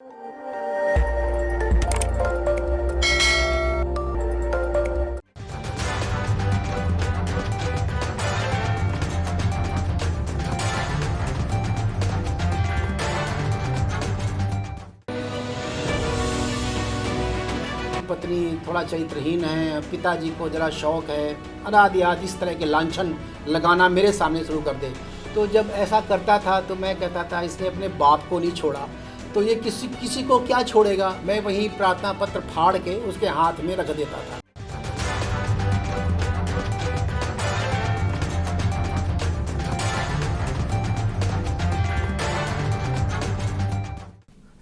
पत्नी थोड़ा चरित्रहीन है, पिताजी को ज़रा शौक है, अनादियात इस तरह के लांछन लगाना मेरे सामने शुरू कर दे। तो जब ऐसा करता था तो मैं कहता था इसने अपने बाप को नहीं छोड़ा, तो ये किसी को क्या छोड़ेगा। मैं वहीं प्रार्थना पत्र फाड़ के उसके हाथ में रख देता था।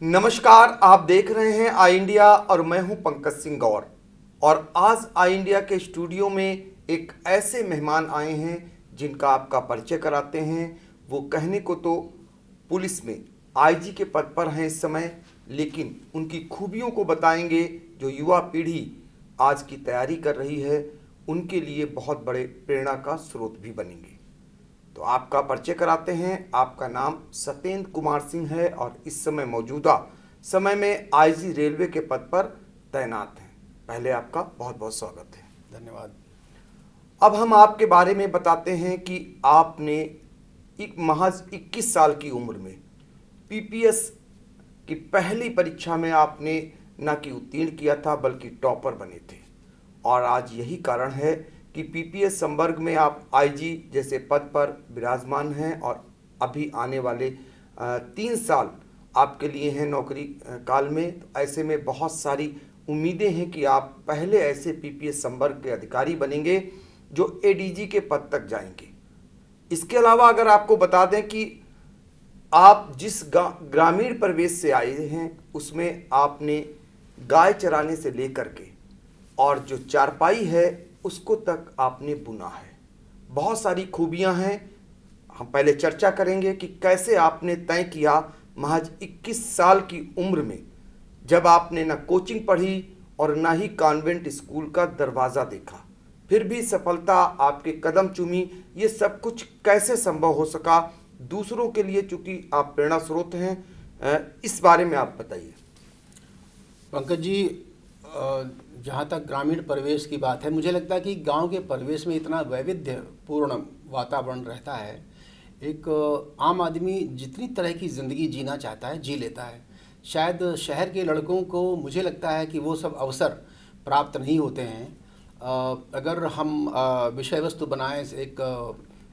नमस्कार, आप देख रहे हैं आई इंडिया और मैं हूं पंकज सिंह गौर। और आज आई इंडिया के स्टूडियो में एक ऐसे मेहमान आए हैं जिनका आपका परिचय कराते हैं। वो कहने को तो पुलिस में आईजी के पद पर हैं इस समय, लेकिन उनकी खूबियों को बताएंगे जो युवा पीढ़ी आज की तैयारी कर रही है, उनके लिए बहुत बड़े प्रेरणा का स्रोत भी बनेंगे। तो आपका परिचय कराते हैं। आपका नाम सत्येंद्र कुमार सिंह है और इस समय मौजूदा समय में आईजी रेलवे के पद पर तैनात हैं। पहले आपका बहुत बहुत स्वागत है। धन्यवाद। अब हम आपके बारे में बताते हैं कि आपने महज 21 साल की उम्र में पीपीएस की पहली परीक्षा में आपने न कि उत्तीर्ण किया था बल्कि टॉपर बने थे। और आज यही कारण है कि पीपीएस संवर्ग में आप आईजी जैसे पद पर विराजमान हैं और अभी आने वाले 3 साल आपके लिए हैं नौकरी काल में। तो ऐसे में बहुत सारी उम्मीदें हैं कि आप पहले ऐसे पीपीएस संवर्ग के अधिकारी बनेंगे जो एडीजी के पद तक जाएंगे। इसके अलावा अगर आपको बता दें कि आप जिस ग्रामीण परिवेश से आए हैं उसमें आपने गाय चराने से लेकर के और जो चारपाई है उसको तक आपने बुना है। बहुत सारी खूबियां हैं। हम पहले चर्चा करेंगे कि कैसे आपने तय किया महज 21 साल की उम्र में, जब आपने न कोचिंग पढ़ी और न ही कॉन्वेंट स्कूल का दरवाज़ा देखा, फिर भी सफलता आपके कदम चूमी। ये सब कुछ कैसे संभव हो सका दूसरों के लिए, चूँकि आप प्रेरणा स्रोत हैं, इस बारे में आप बताइए। पंकज जी, जहाँ तक ग्रामीण परिवेश की बात है, मुझे लगता है कि गांव के परिवेश में इतना वैविध्यपूर्ण वातावरण रहता है। एक आम आदमी जितनी तरह की ज़िंदगी जीना चाहता है जी लेता है। शायद शहर के लड़कों को मुझे लगता है कि वो सब अवसर प्राप्त नहीं होते हैं। अगर हम विषय वस्तु बनाएं, एक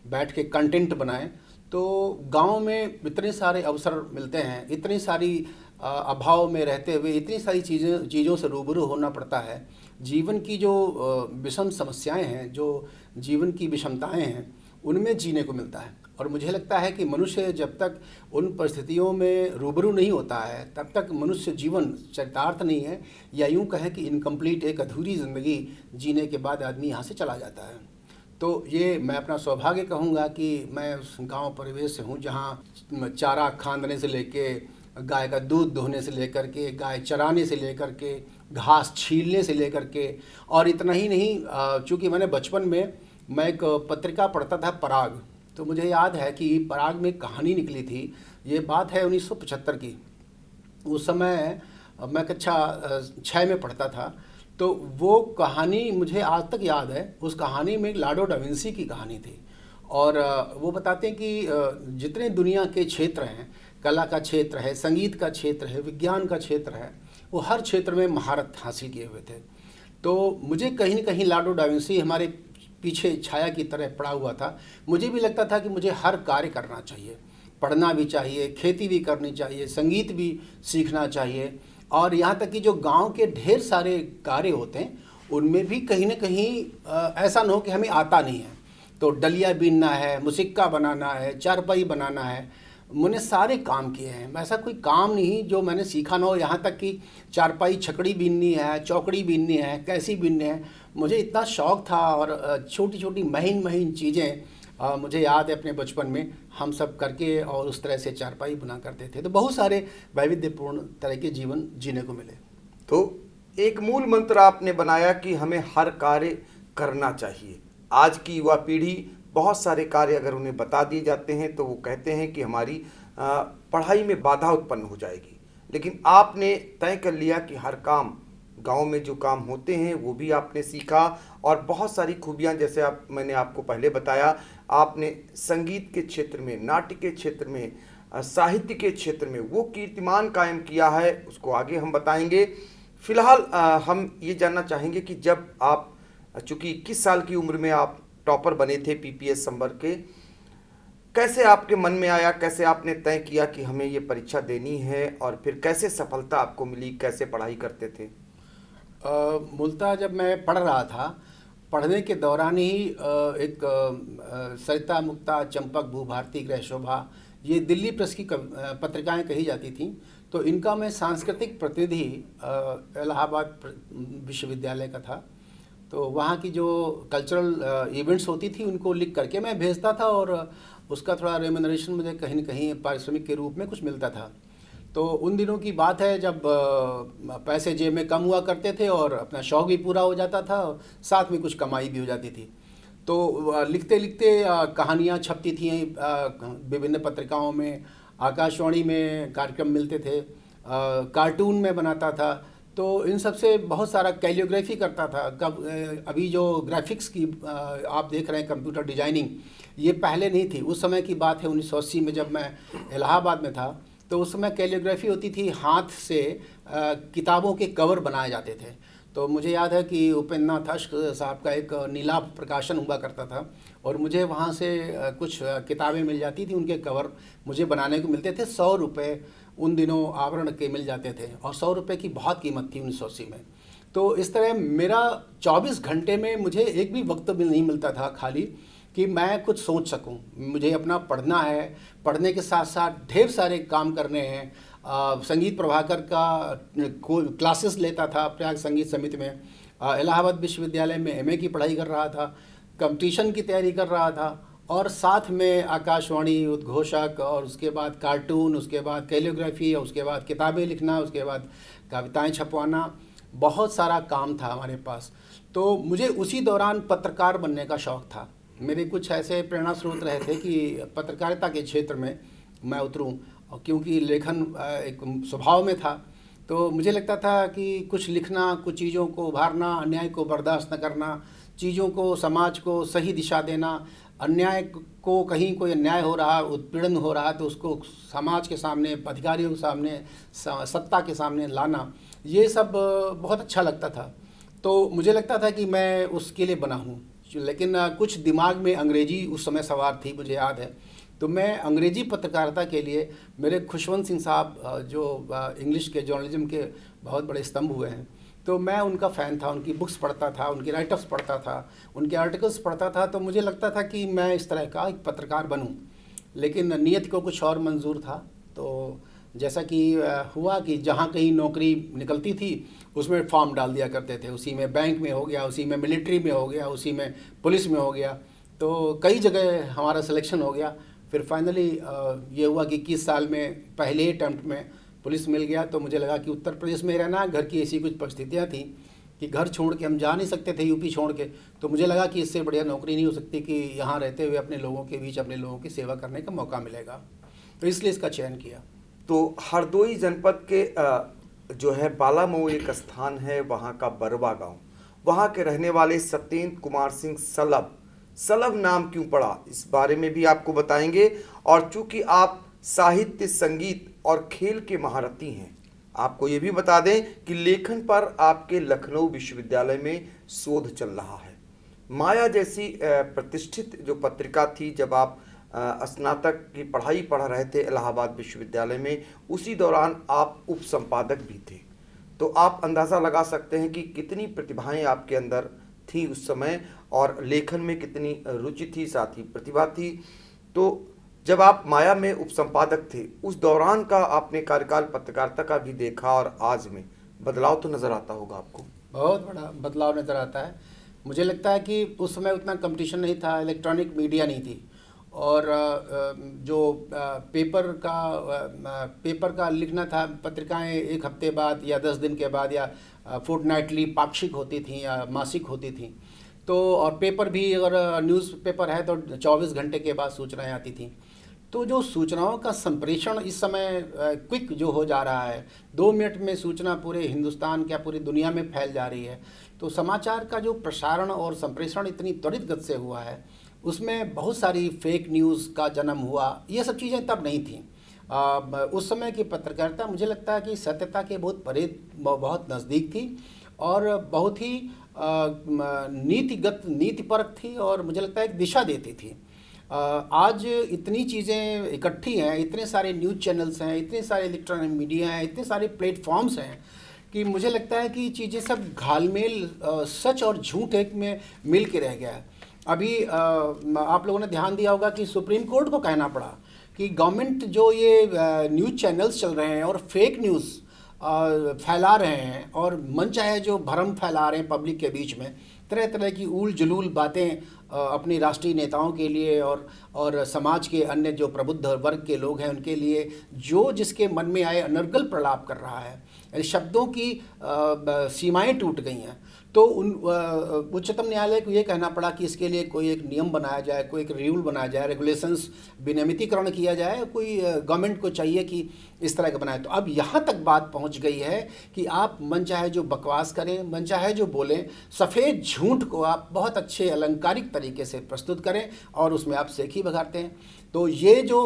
बैठ के कंटेंट बनाएं, तो गांव में इतने सारे अवसर मिलते हैं। इतनी सारी अभाव में रहते हुए इतनी सारी चीज़ों से रूबरू होना पड़ता है। जीवन की जो विषम समस्याएं हैं, जो जीवन की विषमताएं हैं, उनमें जीने को मिलता है। और मुझे लगता है कि मनुष्य जब तक उन परिस्थितियों में रूबरू नहीं होता है तब तक मनुष्य जीवन चरितार्थ नहीं है, या यूँ कहें कि इनकम्प्लीट, एक अधूरी ज़िंदगी जीने के बाद आदमी यहाँ से चला जाता है। तो ये मैं अपना सौभाग्य कहूँगा कि मैं उस गाँव परिवेश से हूँ जहाँ चारा खांदने से लेके, गाय का दूध दोहने से लेकर के, गाय चराने से लेकर के, घास छीलने से लेकर के, और इतना ही नहीं, चूँकि मैंने बचपन में मैं एक पत्रिका पढ़ता था पराग, तो मुझे याद है कि पराग में कहानी निकली थी। ये बात है 1975 की। उस समय मैं कक्षा 6 में पढ़ता था। तो वो कहानी मुझे आज तक याद है। उस कहानी में लियोनार्डो डा विंची की कहानी थी और वो बताते हैं कि जितने दुनिया के क्षेत्र हैं, कला का क्षेत्र है, संगीत का क्षेत्र है, विज्ञान का क्षेत्र है, वो हर क्षेत्र में महारत हासिल किए हुए थे। तो मुझे कहीं न कहीं लियोनार्डो डा विंची हमारे पीछे छाया की तरह पड़ा हुआ था। मुझे भी लगता था कि मुझे हर कार्य करना चाहिए, पढ़ना भी चाहिए, खेती भी करनी चाहिए, संगीत भी सीखना चाहिए, और यहाँ तक कि जो गांव के ढेर सारे कार्य होते हैं उनमें भी कहीं न कहीं ऐसा न हो कि हमें आता नहीं है। तो डलिया बीनना है, मुसिक्का बनाना है, चारपाई बनाना है, मैंने सारे काम किए हैं। ऐसा कोई काम नहीं जो मैंने सीखा ना हो। यहाँ तक कि चारपाई छकड़ी बीननी है, चौकड़ी बीननी है, कैसी बीननी है, मुझे इतना शौक़ था। और छोटी छोटी महीन महीन चीज़ें मुझे याद है अपने बचपन में हम सब करके और उस तरह से चारपाई बुना करते थे। तो बहुत सारे वैविध्यपूर्ण तरह के जीवन जीने को मिले। तो एक मूल मंत्र आपने बनाया कि हमें हर कार्य करना चाहिए। आज की युवा पीढ़ी बहुत सारे कार्य अगर उन्हें बता दिए जाते हैं तो वो कहते हैं कि हमारी पढ़ाई में बाधा उत्पन्न हो जाएगी। लेकिन आपने तय कर लिया कि हर काम, गांव में जो काम होते हैं वो भी आपने सीखा, और बहुत सारी खूबियां, जैसे मैंने आपको पहले बताया, आपने संगीत के क्षेत्र में, नाट्य के क्षेत्र में, साहित्य के क्षेत्र में वो कीर्तिमान कायम किया है, उसको आगे हम बताएंगे। फिलहाल हम ये जानना चाहेंगे कि जब आप, चूंकि 21 साल की उम्र में आप टॉपर बने थे पीपीएस संवर्ग के, कैसे आपके मन में आया, कैसे आपने तय किया कि हमें ये परीक्षा देनी है, और फिर कैसे सफलता आपको मिली, कैसे पढ़ाई करते थे? मूलतः जब मैं पढ़ रहा था, पढ़ने के दौरान ही एक सरिता मुक्ता चंपक भूभारती ग्रह शोभा, ये दिल्ली प्रेस की पत्रिकाएं कही जाती थीं। तो इनका मैं सांस्कृतिक प्रतिनिधि इलाहाबाद विश्वविद्यालय का था। तो वहाँ की जो कल्चरल इवेंट्स होती थी उनको लिख करके मैं भेजता था, और उसका थोड़ा रेम्यूनरेशन मुझे कहीं न कहीं पारिश्रमिक के रूप में कुछ मिलता था। तो उन दिनों की बात है जब पैसे जेब में कम हुआ करते थे और अपना शौक़ भी पूरा हो जाता था, साथ में कुछ कमाई भी हो जाती थी। तो लिखते लिखते कहानियाँ छपती थीं विभिन्न पत्रिकाओं में, आकाशवाणी में कार्यक्रम मिलते थे, कार्टून में बनाता था। तो इन सब से बहुत सारा कैलियोग्राफी करता था। अभी जो ग्राफिक्स की आप देख रहे हैं, कंप्यूटर डिजाइनिंग, ये पहले नहीं थी। उस समय की बात है 1980 में, जब मैं इलाहाबाद में था। तो उस समय कैलियोग्राफी होती थी, हाथ से किताबों के कवर बनाए जाते थे। तो मुझे याद है कि उपेंद्रनाथ अश्क साहब का एक नीला प्रकाशन हुआ करता था, और मुझे वहाँ से कुछ किताबें मिल जाती थी, उनके कवर मुझे बनाने को मिलते थे। 100 रुपये उन दिनों आवरण के मिल जाते थे, और 100 रुपये की बहुत कीमत थी 1980 में। तो इस तरह मेरा 24 घंटे में मुझे एक भी वक्त भी नहीं मिलता था खाली कि मैं कुछ सोच सकूं। मुझे अपना पढ़ना है, पढ़ने के साथ साथ ढेर सारे काम करने हैं। संगीत प्रभाकर का क्लासेस लेता था प्रयाग संगीत समिति में, इलाहाबाद विश्वविद्यालय में एमए की पढ़ाई कर रहा था, कंपटीशन की तैयारी कर रहा था, और साथ में आकाशवाणी उद्घोषक, और उसके बाद कार्टून, उसके बाद कैलियोग्राफी, और उसके बाद किताबें लिखना, उसके बाद कविताएं छपवाना, बहुत सारा काम था हमारे पास। तो मुझे उसी दौरान पत्रकार बनने का शौक़ था। मेरे कुछ ऐसे प्रेरणा स्रोत रहे थे कि पत्रकारिता के क्षेत्र में मैं उतरूं, और क्योंकि लेखन एक स्वभाव में था, तो मुझे लगता था कि कुछ लिखना, कुछ चीज़ों को उभारना, अन्याय को बर्दाश्त न करना, चीज़ों को, समाज को सही दिशा देना, अन्याय को, कहीं कोई अन्याय हो रहा, उत्पीड़न हो रहा, तो उसको समाज के सामने, अधिकारियों के सामने, सत्ता के सामने लाना, ये सब बहुत अच्छा लगता था। तो मुझे लगता था कि मैं उसके लिए बना हूँ। लेकिन कुछ दिमाग में अंग्रेजी उस समय सवार थी, मुझे याद है। तो मैं अंग्रेजी पत्रकारिता के लिए, मेरे खुशवंत सिंह साहब जो इंग्लिश के जर्नलिज्म के बहुत बड़े स्तंभ हुए हैं, तो मैं उनका फ़ैन था। उनकी बुक्स पढ़ता था, उनकी राइटअप्स पढ़ता था, उनके आर्टिकल्स पढ़ता था। तो मुझे लगता था कि मैं इस तरह का एक पत्रकार बनूं, लेकिन नियत को कुछ और मंजूर था। तो जैसा कि हुआ कि जहाँ कहीं नौकरी निकलती थी उसमें फॉर्म डाल दिया करते थे, उसी में बैंक में हो गया, उसी में मिलिट्री में हो गया, उसी में पुलिस में हो गया। तो कई जगह हमारा सिलेक्शन हो गया। फिर फाइनली ये हुआ कि 21 साल में पहले अटेम्प्ट में पुलिस मिल गया। तो मुझे लगा कि उत्तर प्रदेश में रहना, घर की ऐसी कुछ परिस्थितियाँ थी कि घर छोड़ के हम जा नहीं सकते थे, यूपी छोड़ के। तो मुझे लगा कि इससे बढ़िया नौकरी नहीं हो सकती कि यहाँ रहते हुए अपने लोगों के बीच अपने लोगों की सेवा करने का मौका मिलेगा। तो इसलिए इसका चयन किया। तो हरदोई जनपद के जो है बालामऊ एक स्थान है, वहाँ का बरवा गांव, वहाँ के रहने वाले सत्येंद्र कुमार सिंह सलभ नाम क्यों पड़ा, इस बारे में भी आपको बताएंगे। और चूंकि आप साहित्य, संगीत और खेल के महारथी हैं, आपको ये भी बता दें कि लेखन पर आपके लखनऊ विश्वविद्यालय में शोध चल रहा है। माया जैसी प्रतिष्ठित जो पत्रिका थी, जब आप स्नातक की पढ़ाई पढ़ रहे थे इलाहाबाद विश्वविद्यालय में, उसी दौरान आप उप संपादक भी थे। तो आप अंदाज़ा लगा सकते हैं कि कितनी प्रतिभाएं आपके अंदर थी उस समय, और लेखन में कितनी रुचि थी, साथ ही प्रतिभा थी। तो जब आप माया में उप संपादक थे, उस दौरान का आपने कार्यकाल पत्रकारिता का भी देखा, और आज में बदलाव तो नज़र आता होगा आपको? बहुत बड़ा बदलाव नज़र आता है। मुझे लगता है कि उस समय उतना कंपटीशन नहीं था, इलेक्ट्रॉनिक मीडिया नहीं थी, और जो पेपर का लिखना था, पत्रिकाएं एक हफ्ते बाद या 10 दिन के बाद या फोर्टनाइटली पाक्षिक होती थी या मासिक होती थी। तो और पेपर भी, अगर न्यूज़पेपर है तो 24 घंटे के बाद सूचनाएं आती थी। तो जो सूचनाओं का संप्रेषण इस समय क्विक जो हो जा रहा है, 2 मिनट में सूचना पूरे हिंदुस्तान क्या पूरी दुनिया में फैल जा रही है, तो समाचार का जो प्रसारण और संप्रेषण इतनी त्वरित गति से हुआ है, उसमें बहुत सारी फेक न्यूज़ का जन्म हुआ। ये सब चीज़ें तब नहीं थीं। उस समय की पत्रकारिता मुझे लगता है कि सत्यता के बहुत परे, बहुत नज़दीक थी और बहुत ही नीतिगत, नीतिपरक थी और मुझे लगता है एक दिशा देती थी। आज इतनी चीज़ें इकट्ठी हैं, इतने सारे न्यूज़ चैनल्स हैं, इतने सारे इलेक्ट्रॉनिक मीडिया हैं, इतने सारे प्लेटफॉर्म्स हैं कि मुझे लगता है कि चीज़ें सब घालमेल, सच और झूठ एक में मिल के रह गया है। अभी आप लोगों ने ध्यान दिया होगा कि सुप्रीम कोर्ट को कहना पड़ा कि गवर्नमेंट जो ये न्यूज़ चैनल्स चल रहे हैं और फेक न्यूज़ फैला रहे हैं और मन चाहे जो भ्रम फैला रहे हैं पब्लिक के बीच में, तरह तरह की ऊल जलूल बातें अपनी राष्ट्रीय नेताओं के लिए और समाज के अन्य जो प्रबुद्ध वर्ग के लोग हैं उनके लिए जो जिसके मन में आए अनर्गल प्रलाप कर रहा है। यानी शब्दों की सीमाएं टूट गई हैं। तो उच्चतम न्यायालय को ये कहना पड़ा कि इसके लिए कोई एक नियम बनाया जाए, कोई एक रूल बनाया जाए, रेगुलेशंस विनियमितीकरण किया जाए, कोई गवर्नमेंट को चाहिए कि इस तरह का बनाए। तो अब यहाँ तक बात पहुँच गई है कि आप मन चाहे जो बकवास करें, मन चाहे जो बोलें, सफ़ेद झूठ को आप बहुत अच्छे अलंकारिक तरीके से प्रस्तुत करें और उसमें आप सेखी बघारते हैं। तो ये जो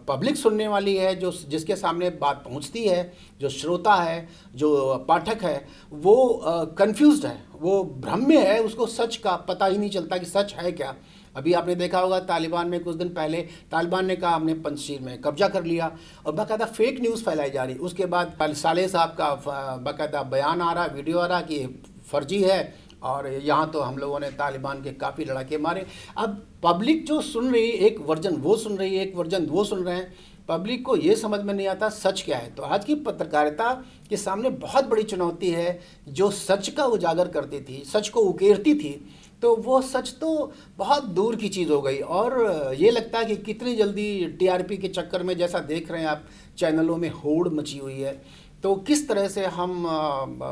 पब्लिक सुनने वाली है, जो जिसके सामने बात पहुंचती है, जो श्रोता है, जो पाठक है, वो कंफ्यूज्ड है, वो भ्रम में है, उसको सच का पता ही नहीं चलता कि सच है क्या। अभी आपने देखा होगा तालिबान में कुछ दिन पहले तालिबान ने कहा हमने पंजशीर में कब्जा कर लिया और बाकायदा फेक न्यूज़ फैलाई जा रही। उसके बाद साले साहब का बाकायदा बयान आ रहा, वीडियो आ रहा कि फर्जी है और यहाँ तो हम लोगों ने तालिबान के काफ़ी लड़ाके मारे। अब पब्लिक जो सुन रही है, एक वर्जन वो सुन रही है, एक वर्जन वो सुन रहे हैं। पब्लिक को ये समझ में नहीं आता सच क्या है। तो आज की पत्रकारिता के सामने बहुत बड़ी चुनौती है। जो सच का उजागर करती थी, सच को उकेरती थी, तो वो सच तो बहुत दूर की चीज़ हो गई। और ये लगता है कि कितनी जल्दी टीआरपी के चक्कर में, जैसा देख रहे हैं आप चैनलों में होड़ मची हुई है, तो किस तरह से हम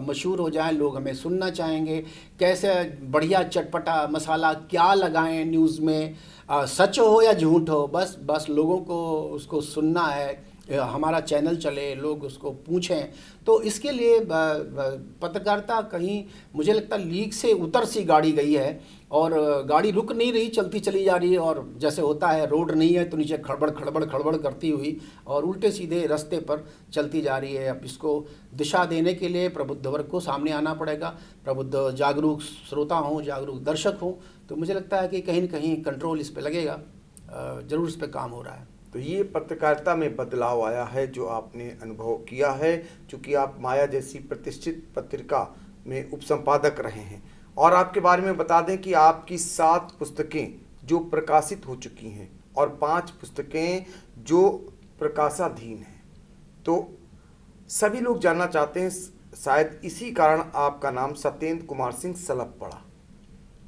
मशहूर हो जाएं, लोग हमें सुनना चाहेंगे, कैसे बढ़िया चटपटा मसाला क्या लगाएं न्यूज़ में, सच हो या झूठ हो, बस लोगों को उसको सुनना है, हमारा चैनल चले, लोग उसको पूछें। तो इसके लिए पत्रकारिता कहीं मुझे लगता है लीक से उतर सी गाड़ी गई है और गाड़ी रुक नहीं रही, चलती चली जा रही है। और जैसे होता है रोड नहीं है तो नीचे खड़बड़ खड़बड़ खड़बड़ करती हुई और उल्टे सीधे रास्ते पर चलती जा रही है। अब इसको दिशा देने के लिए प्रबुद्ध वर्ग को सामने आना पड़ेगा, प्रबुद्ध जागरूक श्रोता हों, जागरूक दर्शक हों। तो मुझे लगता है कि कहीं न कहीं कंट्रोल इस पर लगेगा, ज़रूर इस पर काम हो रहा है। तो ये पत्रकारिता में बदलाव आया है जो आपने अनुभव किया है, चूँकि आप माया जैसी प्रतिष्ठित पत्रिका में उपसंपादक रहे हैं। और आपके बारे में बता दें कि आपकी 7 पुस्तकें जो प्रकाशित हो चुकी हैं और 5 पुस्तकें जो प्रकाशाधीन हैं। तो सभी लोग जानना चाहते हैं, शायद इसी कारण आपका नाम सत्येंद्र कुमार सिंह सलभ पड़ा।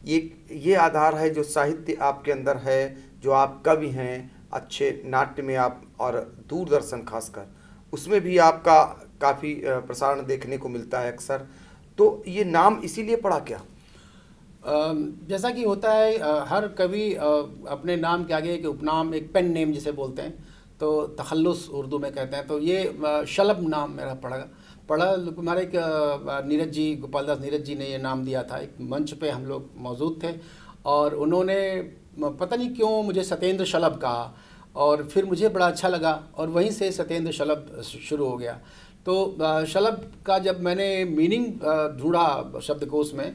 ये आधार है जो साहित्य आपके अंदर है, जो आप कवि हैं, अच्छे नाट्य में आप, और दूरदर्शन खासकर उसमें भी आपका काफ़ी प्रसारण देखने को मिलता है अक्सर। तो ये नाम इसीलिए पड़ा क्या? जैसा कि होता है, हर कवि अपने नाम के आगे एक उपनाम, एक पेन नेम जिसे बोलते हैं, तो तखल्लुस उर्दू में कहते हैं। तो ये शलभ नाम मेरा पढ़ा हमारे एक नीरज जी, गोपाल दास नीरज जी ने ये नाम दिया था। एक मंच पे हम लोग मौजूद थे और उन्होंने पता नहीं क्यों मुझे सत्येंद्र शलभ कहा और फिर मुझे बड़ा अच्छा लगा और वहीं से सत्येंद्र शलभ शुरू हो गया। तो शलभ का जब मैंने मीनिंग ढूंढा शब्दकोश में,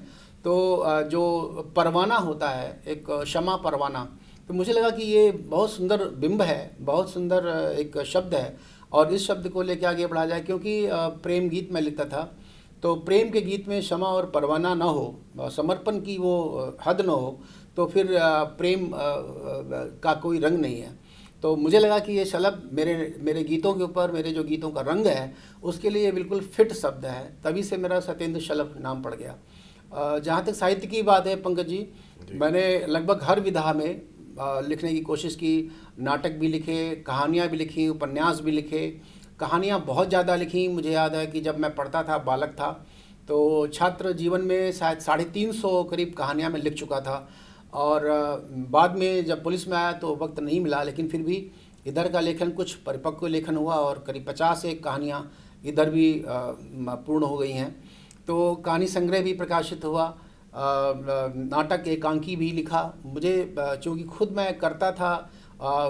तो जो परवाना होता है, एक क्षमा परवाना, तो मुझे लगा कि ये बहुत सुंदर बिंब है, बहुत सुंदर एक शब्द है और इस शब्द को लेकर आगे बढ़ा जाए। क्योंकि प्रेम गीत में लिखता था, तो प्रेम के गीत में क्षमा और परवाना ना हो, समर्पण की वो हद न हो, तो फिर प्रेम का कोई रंग नहीं है। तो मुझे लगा कि ये शलभ मेरे गीतों के ऊपर, मेरे जो गीतों का रंग है उसके लिए बिल्कुल फिट शब्द है, तभी से मेरा सत्येंद्र शलभ नाम पड़ गया। जहाँ तक साहित्य की बात है पंकज जी, मैंने लगभग हर विधा में लिखने की कोशिश की। नाटक भी लिखे, कहानियाँ भी लिखी, उपन्यास भी लिखे। कहानियाँ बहुत ज़्यादा लिखी। मुझे याद है कि जब मैं पढ़ता था, बालक था, तो छात्र जीवन में शायद 350 करीब कहानियाँ मैं लिख चुका था। और बाद में जब पुलिस में आया तो वक्त नहीं मिला, लेकिन फिर भी इधर का लेखन कुछ परिपक्व लेखन हुआ और करीब 50 एक कहानियाँ इधर भी पूर्ण हो गई हैं। तो कहानी संग्रह भी प्रकाशित हुआ, नाटक एकांकी भी लिखा। मुझे चूँकि खुद मैं करता था,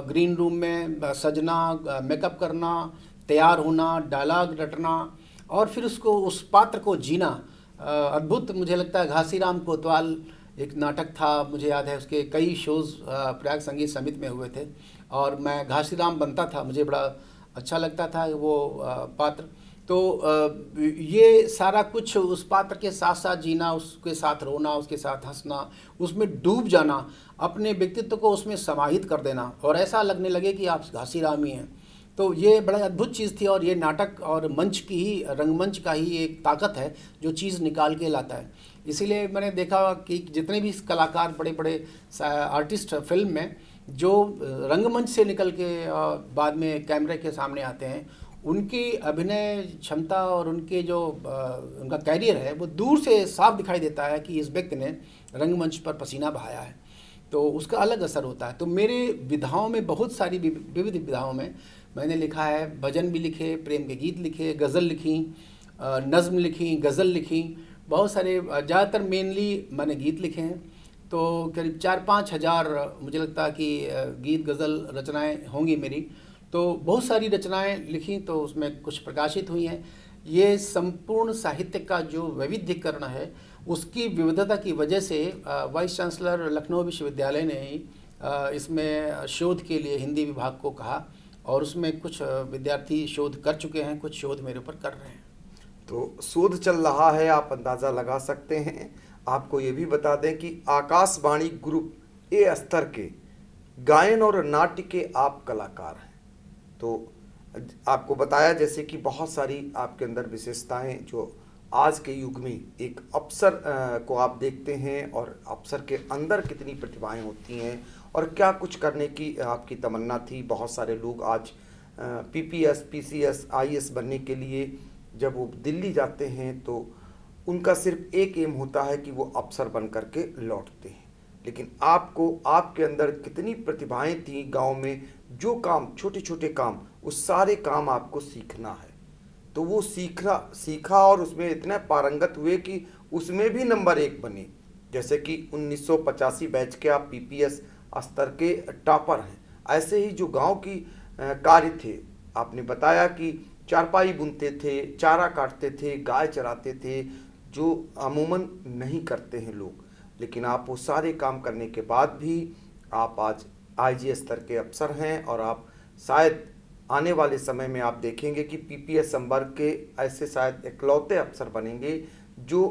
ग्रीन रूम में सजना, मेकअप करना, तैयार होना, डायलॉग रटना और फिर उसको उस पात्र को जीना, अद्भुत। मुझे लगता है घासीराम कोतवाल एक नाटक था, मुझे याद है उसके कई शोज़ प्रयाग संगीत समिति में हुए थे और मैं घासीराम बनता था, मुझे बड़ा अच्छा लगता था वो पात्र। तो ये सारा कुछ उस पात्र के साथ साथ जीना, उसके साथ रोना, उसके साथ हंसना, उसमें डूब जाना, अपने व्यक्तित्व को उसमें समाहित कर देना और ऐसा लगने लगे कि आप घासीराम ही हैं। तो ये बड़ा अद्भुत चीज़ थी और ये नाटक और मंच की ही, रंगमंच का ही एक ताकत है जो चीज़ निकाल के लाता है। इसीलिए मैंने देखा कि जितने भी कलाकार बड़े बड़े आर्टिस्ट फिल्म में जो रंगमंच से निकल के बाद में कैमरे के सामने आते हैं, उनकी अभिनय क्षमता और उनके जो उनका कैरियर है वो दूर से साफ दिखाई देता है कि इस व्यक्ति ने रंगमंच पर पसीना बहाया है, तो उसका अलग असर होता है। तो मेरे विधाओं में बहुत सारी विविध विधाओं में मैंने लिखा है, भजन भी लिखे, प्रेम के गीत लिखे, गज़ल लिखी, नज़्म लिखी, गज़ल लिखी, बहुत सारे, ज़्यादातर मेनली मैंने गीत लिखे हैं। तो करीब 4-5 हज़ार मुझे लगता है कि गीत गज़ल रचनाएं होंगी मेरी। तो बहुत सारी रचनाएं लिखी, तो उसमें कुछ प्रकाशित हुई हैं। ये संपूर्ण साहित्य का जो वैविध्यीकरण है उसकी विविधता की वजह से वाइस चांसलर लखनऊ विश्वविद्यालय ने ही इसमें शोध के लिए हिंदी विभाग को कहा और उसमें कुछ विद्यार्थी शोध कर चुके हैं, कुछ शोध मेरे ऊपर कर रहे हैं। तो शोध चल रहा है, आप अंदाज़ा लगा सकते हैं। आपको ये भी बता दें कि आकाशवाणी ग्रुप ए स्तर के गायन और नाट्य के आप कलाकार हैं। तो आपको बताया जैसे कि बहुत सारी आपके अंदर विशेषताएं जो आज के युग में एक अफसर को आप देखते हैं और अफसर के अंदर कितनी प्रतिभाएं होती हैं और क्या कुछ करने की आपकी तमन्ना थी। बहुत सारे लोग आज पीपीएस, पीसीएस, आईएएस बनने के लिए जब वो दिल्ली जाते हैं तो उनका सिर्फ एक एम होता है कि वो अफसर बन करके लौटते हैं, लेकिन आपको, आपके अंदर कितनी प्रतिभाएं थी गांव में, जो काम, छोटे छोटे काम, उस सारे काम आपको सीखना है। तो वो सीखा और उसमें इतने पारंगत हुए कि उसमें भी नंबर 1 बने। जैसे कि 1985 बैच के आप पीपीएस स्तर के टॉपर हैं। ऐसे ही जो गांव की कार्य थे, आपने बताया कि चारपाई बुनते थे, चारा काटते थे, गाय चराते थे, जो अमूमन नहीं करते हैं लोग, लेकिन आप वो सारे काम करने के बाद भी आप आज आईजी स्तर के अफसर हैं और आप शायद आने वाले समय में आप देखेंगे कि पीपीएस संवर्ग के ऐसे शायद इकलौते अफसर बनेंगे जो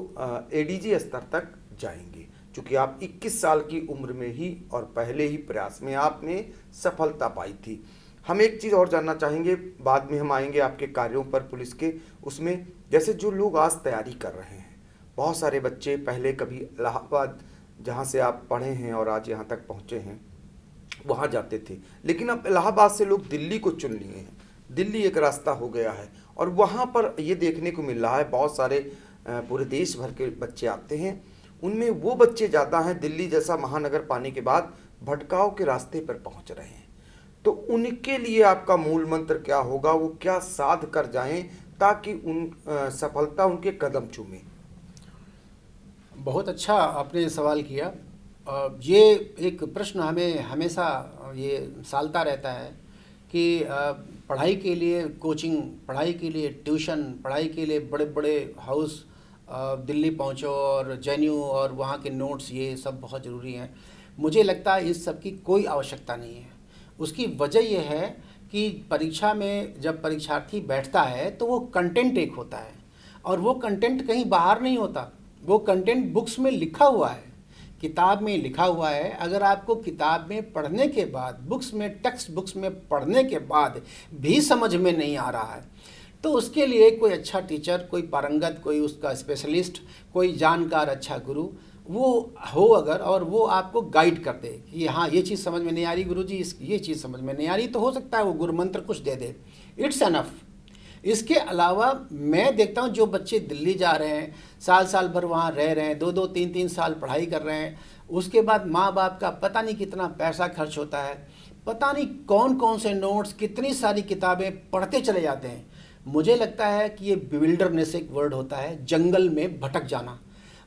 एडीजी स्तर तक जाएंगे, क्योंकि आप 21 साल की उम्र में ही और पहले ही प्रयास में आपने सफलता पाई थी। हम एक चीज़ और जानना चाहेंगे, बाद में हम आएंगे आपके कार्यों पर पुलिस के, उसमें जैसे जो लोग आज तैयारी कर रहे हैं, बहुत सारे बच्चे पहले कभी इलाहाबाद जहाँ से आप पढ़े हैं और आज यहाँ तक पहुँचे हैं वहाँ जाते थे, लेकिन अब इलाहाबाद से लोग दिल्ली को चुन लिए हैं। दिल्ली एक रास्ता हो गया है और वहाँ पर ये देखने को मिल रहा है बहुत सारे पूरे देश भर के बच्चे आते हैं, उनमें वो बच्चे ज़्यादा हैं दिल्ली जैसा महानगर पाने के बाद भटकाव के रास्ते पर पहुँच रहे हैं। तो उनके लिए आपका मूल मंत्र क्या होगा, वो क्या साध कर जाएं ताकि उन सफलता उनके कदम चूमे? बहुत अच्छा आपने सवाल किया। ये एक प्रश्न हमें हमेशा ये सालता रहता है कि पढ़ाई के लिए कोचिंग, पढ़ाई के लिए ट्यूशन, पढ़ाई के लिए बड़े बड़े हाउस दिल्ली पहुँचो और जेएनयू और वहाँ के नोट्स, ये सब बहुत ज़रूरी हैं। मुझे लगता है इस सब की कोई आवश्यकता नहीं है। उसकी वजह यह है कि परीक्षा में जब परीक्षार्थी बैठता है तो वो कंटेंट एक होता है और वो कंटेंट कहीं बाहर नहीं होता, वो कंटेंट बुक्स में लिखा हुआ है, किताब में लिखा हुआ है। अगर आपको किताब में पढ़ने के बाद, बुक्स में, टेक्स्ट बुक्स में पढ़ने के बाद भी समझ में नहीं आ रहा है तो उसके लिए कोई अच्छा टीचर, कोई पारंगत, कोई उसका स्पेशलिस्ट, कोई जानकार अच्छा गुरु वो हो अगर, और वो आपको गाइड कर दे कि हाँ ये चीज़ समझ में नहीं आ रही गुरुजी, ये चीज़ समझ में नहीं आ रही, तो हो सकता है वो गुरु मंत्र कुछ दे दे, इट्स एनफ। इसके अलावा मैं देखता हूँ जो बच्चे दिल्ली जा रहे हैं, साल भर वहाँ रह रहे हैं, 2-2, 3-3 साल पढ़ाई कर रहे हैं, उसके बाद माँ बाप का पता नहीं कितना पैसा खर्च होता है, पता नहीं कौन कौन से नोट्स, कितनी सारी किताबें पढ़ते चले जाते हैं। मुझे लगता है कि ये बिविल्डरनेस एक वर्ड होता है, जंगल में भटक जाना।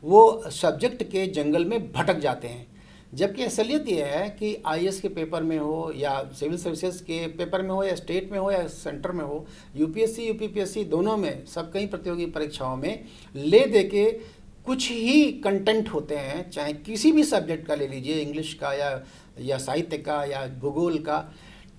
वो सब्जेक्ट के जंगल में भटक जाते हैं। जबकि असलियत ये है कि आईएएस के पेपर में हो या सिविल सर्विसेज के पेपर में हो या स्टेट में हो या सेंटर में हो, यूपीएससी यूपीपीएससी दोनों में, सब कई प्रतियोगी परीक्षाओं में ले दे के कुछ ही कंटेंट होते हैं, चाहे किसी भी सब्जेक्ट का ले लीजिए, इंग्लिश का या साहित्य का या भूगोल का,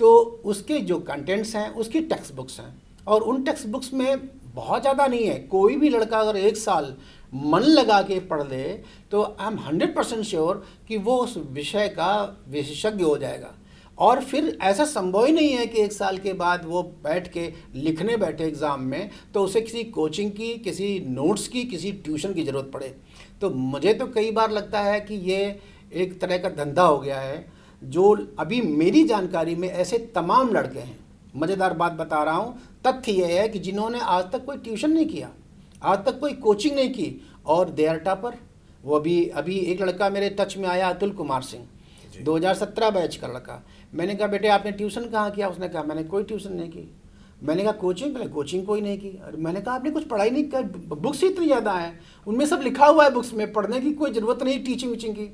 तो उसके जो कंटेंट्स हैं उसकी टेक्स्ट बुक्स हैं, और उन टेक्स्ट बुक्स में बहुत ज़्यादा नहीं है। कोई भी लड़का अगर 1 साल मन लगा के पढ़ ले तो आई एम 100% श्योर कि वो उस विषय का विशेषज्ञ हो जाएगा। और फिर ऐसा संभव ही नहीं है कि 1 साल के बाद वो बैठ के लिखने बैठे एग्ज़ाम में तो उसे किसी कोचिंग की, किसी नोट्स की, किसी ट्यूशन की ज़रूरत पड़े। तो मुझे तो कई बार लगता है कि ये एक तरह का धंधा हो गया है। जो अभी मेरी जानकारी में ऐसे तमाम लड़के हैं, मज़ेदार बात बता रहा हूँ, तथ्य ये है कि जिन्होंने आज तक कोई ट्यूशन नहीं किया, आज तक कोई कोचिंग नहीं की, और दे आर टॉपर। वो अभी एक लड़का मेरे टच में आया, अतुल कुमार सिंह, 2017 बैच का लड़का। मैंने कहा बेटे आपने ट्यूशन कहाँ किया? उसने कहा मैंने कोई ट्यूशन नहीं की। मैंने कहा कोचिंग? मैंने कोचिंग कोई नहीं की। और मैंने कहा आपने कुछ पढ़ाई नहीं कर, बुक्स ही इतनी ज़्यादा हैं, उनमें सब लिखा हुआ है बुक्स में, पढ़ने की कोई ज़रूरत नहीं टीचिंग वीचिंग की।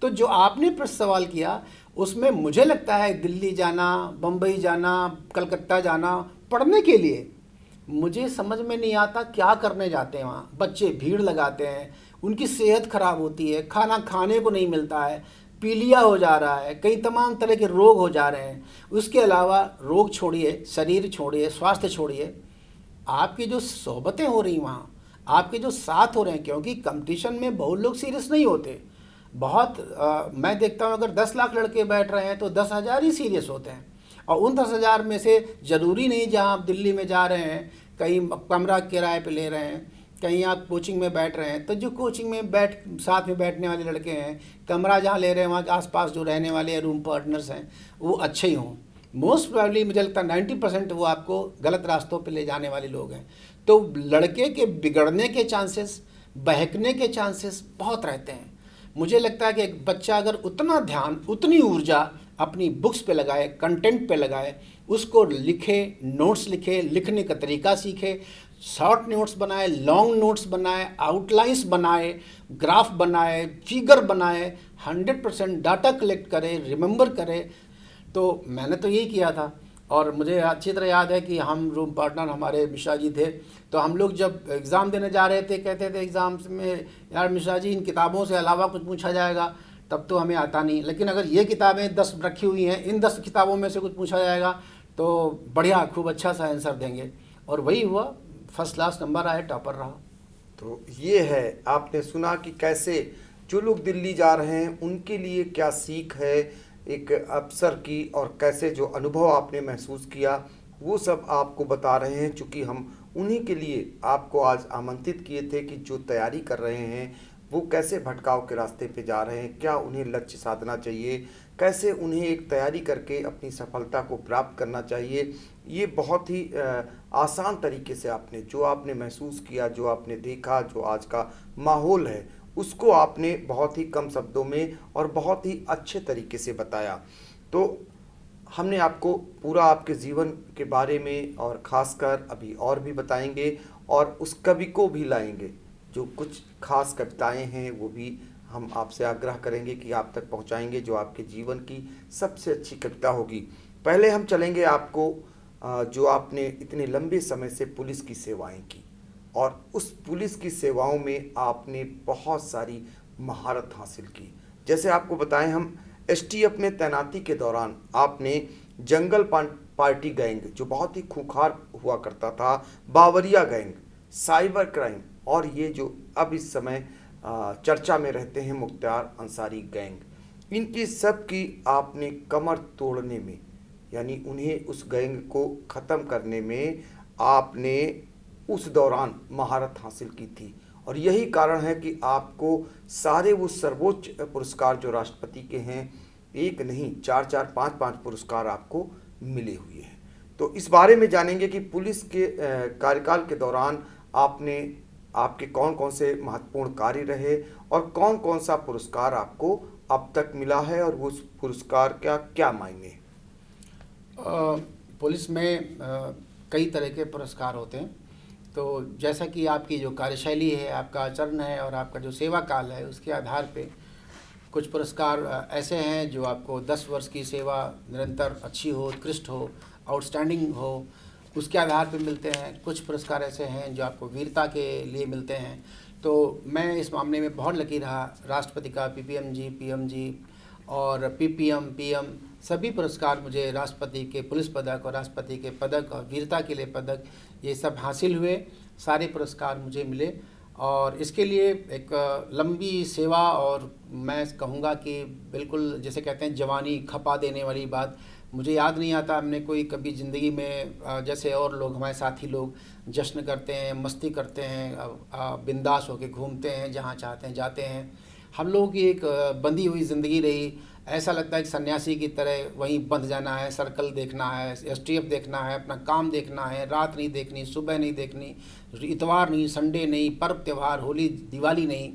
तो जो आपने प्रश्न सवाल किया उसमें मुझे लगता है दिल्ली जाना, बम्बई जाना, कलकत्ता जाना पढ़ने के लिए, मुझे समझ में नहीं आता क्या करने जाते हैं वहाँ। बच्चे भीड़ लगाते हैं, उनकी सेहत खराब होती है, खाना खाने को नहीं मिलता है, पीलिया हो जा रहा है, कई तमाम तरह के रोग हो जा रहे हैं। उसके अलावा रोग छोड़िए, शरीर छोड़िए, स्वास्थ्य छोड़िए, आपकी जो सोहबतें हो रही वहाँ, आपके जो साथ हो रहे हैं, क्योंकि कंपटीशन में बहुत लोग सीरियस नहीं होते। मैं देखता हूँ अगर 10 लाख लड़के बैठ रहे हैं तो 10,000 ही सीरियस होते हैं। और उन 10,000 में से ज़रूरी नहीं जहाँ आप दिल्ली में जा रहे हैं कहीं कमरा किराए पे ले रहे हैं, कहीं आप कोचिंग में बैठ रहे हैं, तो जो कोचिंग में साथ में बैठने वाले लड़के हैं, कमरा जहाँ ले रहे हैं वहाँ के आसपास जो रहने वाले रूम पार्टनर्स हैं वो अच्छे ही हों। मोस्ट प्रोबेबली मुझे लगता है 90% वो आपको गलत रास्तों पे ले जाने वाले लोग हैं। तो लड़के के बिगड़ने के चांसेस, बहकने के चांसेस बहुत रहते हैं। मुझे लगता है कि एक बच्चा अगर उतना ध्यान, उतनी ऊर्जा अपनी बुक्स पे लगाए, कंटेंट पे लगाए, उसको लिखे, नोट्स लिखे, लिखने का तरीका सीखे, शॉर्ट नोट्स बनाए, लॉन्ग नोट्स बनाए, आउटलाइंस बनाए, ग्राफ बनाए, फिगर बनाए, 100% डाटा कलेक्ट करे, रिमेंबर करे। तो मैंने तो यही किया था। और मुझे अच्छी तरह याद है कि हम रूम पार्टनर हमारे मिश्रा जी थे, तो हम लोग जब एग्ज़ाम देने जा रहे थे कहते थे एग्ज़ाम्स में, यार मिश्रा जी इन किताबों से अलावा कुछ पूछा जाएगा तब तो हमें आता नहीं, लेकिन अगर ये किताबें 10 रखी हुई हैं, इन 10 किताबों में से कुछ पूछा जाएगा तो बढ़िया, खूब अच्छा सा आंसर देंगे। और वही हुआ, फर्स्ट क्लास नंबर आए, टॉपर रहा। तो ये है, आपने सुना कि कैसे जो लोग दिल्ली जा रहे हैं उनके लिए क्या सीख है एक अफसर की, और कैसे जो अनुभव आपने महसूस किया वो सब आपको बता रहे हैं। चूँकि हम उन्हीं के लिए आपको आज आमंत्रित किए थे कि जो तैयारी कर रहे हैं वो कैसे भटकाव के रास्ते पे जा रहे हैं, क्या उन्हें लक्ष्य साधना चाहिए, कैसे उन्हें एक तैयारी करके अपनी सफलता को प्राप्त करना चाहिए। ये बहुत ही आसान तरीके से आपने महसूस किया, जो आपने देखा, जो आज का माहौल है उसको आपने बहुत ही कम शब्दों में और बहुत ही अच्छे तरीके से बताया। तो हमने आपको पूरा आपके जीवन के बारे में और ख़ासकर अभी और भी बताएंगे, और उस कवि को भी लाएंगे, जो कुछ खास कविताएं हैं वो भी हम आपसे आग्रह करेंगे कि आप तक पहुंचाएंगे, जो आपके जीवन की सबसे अच्छी कविता होगी। पहले हम चलेंगे आपको जो आपने इतने लंबे समय से पुलिस की सेवाएं की, और उस पुलिस की सेवाओं में आपने बहुत सारी महारत हासिल की। जैसे आपको बताएं, हम एसटीएफ में तैनाती के दौरान आपने जंगल पार्टी गैंग, जो बहुत ही खूंखार हुआ करता था, बावरिया गैंग, साइबर क्राइम, और ये जो अब इस समय चर्चा में रहते हैं मुख्तार अंसारी गैंग, इनकी सब की आपने कमर तोड़ने में, यानी उन्हें, उस गैंग को ख़त्म करने में आपने उस दौरान महारत हासिल की थी। और यही कारण है कि आपको सारे वो सर्वोच्च पुरस्कार जो राष्ट्रपति के हैं, एक नहीं 4-4, 5-5 पुरस्कार आपको मिले हुए हैं। तो इस बारे में जानेंगे कि पुलिस के कार्यकाल के दौरान आपके कौन कौन से महत्वपूर्ण कार्य रहे, और कौन कौन सा पुरस्कार आपको अब तक मिला है, और उस पुरस्कार का क्या मायने है। पुलिस में कई तरह के पुरस्कार होते हैं। तो जैसा कि आपकी जो कार्यशैली है, आपका आचरण है और आपका जो सेवा काल है, उसके आधार पे कुछ पुरस्कार ऐसे हैं जो आपको 10 वर्ष की सेवा निरंतर अच्छी हो, उत्कृष्ट हो, आउटस्टैंडिंग हो, उसके आधार पे मिलते हैं। कुछ पुरस्कार ऐसे हैं जो आपको वीरता के लिए मिलते हैं। तो मैं इस मामले में बहुत लकी रहा। राष्ट्रपति का PPMG, PMG और PPM, PM सभी पुरस्कार मुझे राष्ट्रपति के पुलिस पदक और राष्ट्रपति के पदक और वीरता के लिए पदक, ये सब हासिल हुए। सारे पुरस्कार मुझे मिले और इसके लिए एक लंबी सेवा, और मैं कहूँगा कि बिल्कुल जिसे कहते हैं जवानी खपा देने वाली बात। मुझे याद नहीं आता हमने कोई कभी ज़िंदगी में जैसे और लोग, हमारे साथी लोग जश्न करते हैं, मस्ती करते हैं, बिंदास होके घूमते हैं, जहाँ चाहते हैं जाते हैं। हम लोगों की एक बंधी हुई ज़िंदगी रही। ऐसा लगता है कि सन्यासी की तरह वहीं बंध जाना है, सर्कल देखना है, STF देखना है, अपना काम देखना है, रात नहीं देखनी, सुबह नहीं देखनी, इतवार नहीं, संडे नहीं, पर्व त्यौहार, होली दिवाली नहीं।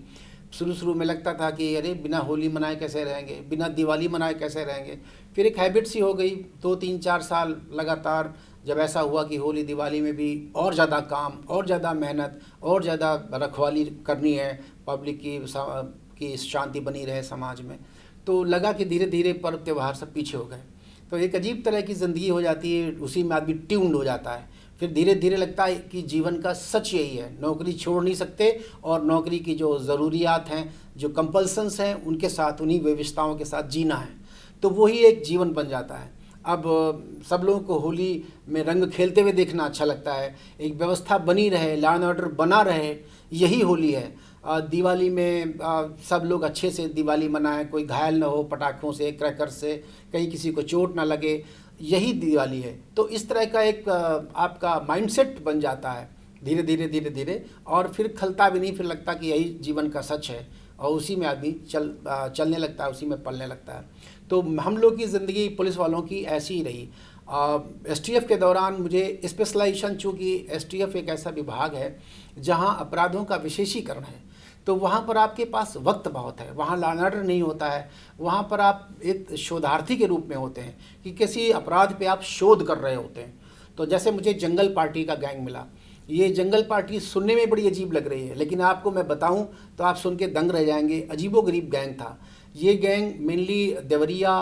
शुरू में लगता था कि अरे बिना होली मनाए कैसे रहेंगे, बिना दिवाली मनाए कैसे रहेंगे। फिर एक हैबिट सी हो गई। 2-3-4 साल लगातार जब ऐसा हुआ कि होली दिवाली में भी और ज़्यादा काम, और ज़्यादा मेहनत, और ज़्यादा रखवाली करनी है, पब्लिक की शांति बनी रहे समाज में, तो लगा कि धीरे धीरे पर्व त्यौहार सब पीछे हो गए। तो एक अजीब तरह की ज़िंदगी हो जाती है, उसी में आदमी ट्यून्ड हो जाता है। फिर धीरे धीरे लगता है कि जीवन का सच यही है, नौकरी छोड़ नहीं सकते और नौकरी की जो ज़रूरियात हैं, जो कंपल्सन्स हैं, उनके साथ, उन्हीं व्यवस्थाओं के साथ जीना है। तो वही एक जीवन बन जाता है। अब सब लोगों को होली में रंग खेलते हुए देखना अच्छा लगता है, एक व्यवस्था बनी रहे, लॉ एंड ऑर्डर बना रहे, यही होली है। दिवाली में सब लोग अच्छे से दिवाली मनाएं, कोई घायल ना हो पटाखों से, क्रैकर से, कहीं किसी को चोट ना लगे, यही दिवाली है। तो इस तरह का एक आपका माइंडसेट बन जाता है धीरे धीरे, और फिर खलता भी नहीं, फिर लगता कि यही जीवन का सच है और उसी में आदमी चलने लगता है, उसी में पलने लगता है। तो हम लोग की ज़िंदगी पुलिस वालों की ऐसी ही रही। STF के दौरान मुझे स्पेशलाइजेशन, चूँकि STF एक ऐसा विभाग है जहाँ अपराधों का विशेषीकरण है, तो वहाँ पर आपके पास वक्त बहुत है, वहाँ लॉ एंड ऑर्डर नहीं होता है, वहाँ पर आप एक शोधार्थी के रूप में होते हैं कि किसी अपराध पे आप शोध कर रहे होते हैं। तो जैसे मुझे जंगल पार्टी का गैंग मिला। ये जंगल पार्टी सुनने में बड़ी अजीब लग रही है, लेकिन आपको मैं बताऊं तो आप सुन के दंग रह जाएंगे। अजीबोगरीब गैंग था ये। गैंग मेनली देवरिया,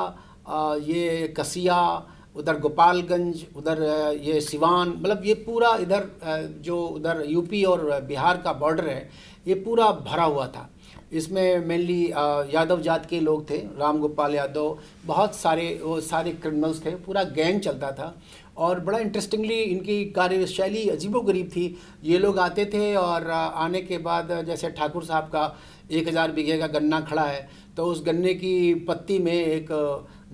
ये कसिया, उधर गोपालगंज, उधर ये सिवान, मतलब ये पूरा इधर जो उधर यूपी और बिहार का बॉर्डर है, ये पूरा भरा हुआ था। इसमें मेनली यादव जात के लोग थे, राम गोपाल यादव, बहुत सारे, वो सारे क्रिमिनल्स थे, पूरा गैंग चलता था। और बड़ा इंटरेस्टिंगली इनकी कार्यशैली अजीबोगरीब थी। ये लोग आते थे और आने के बाद जैसे ठाकुर साहब का 1000 बीघे का गन्ना खड़ा है, तो उस गन्ने की पत्ती में एक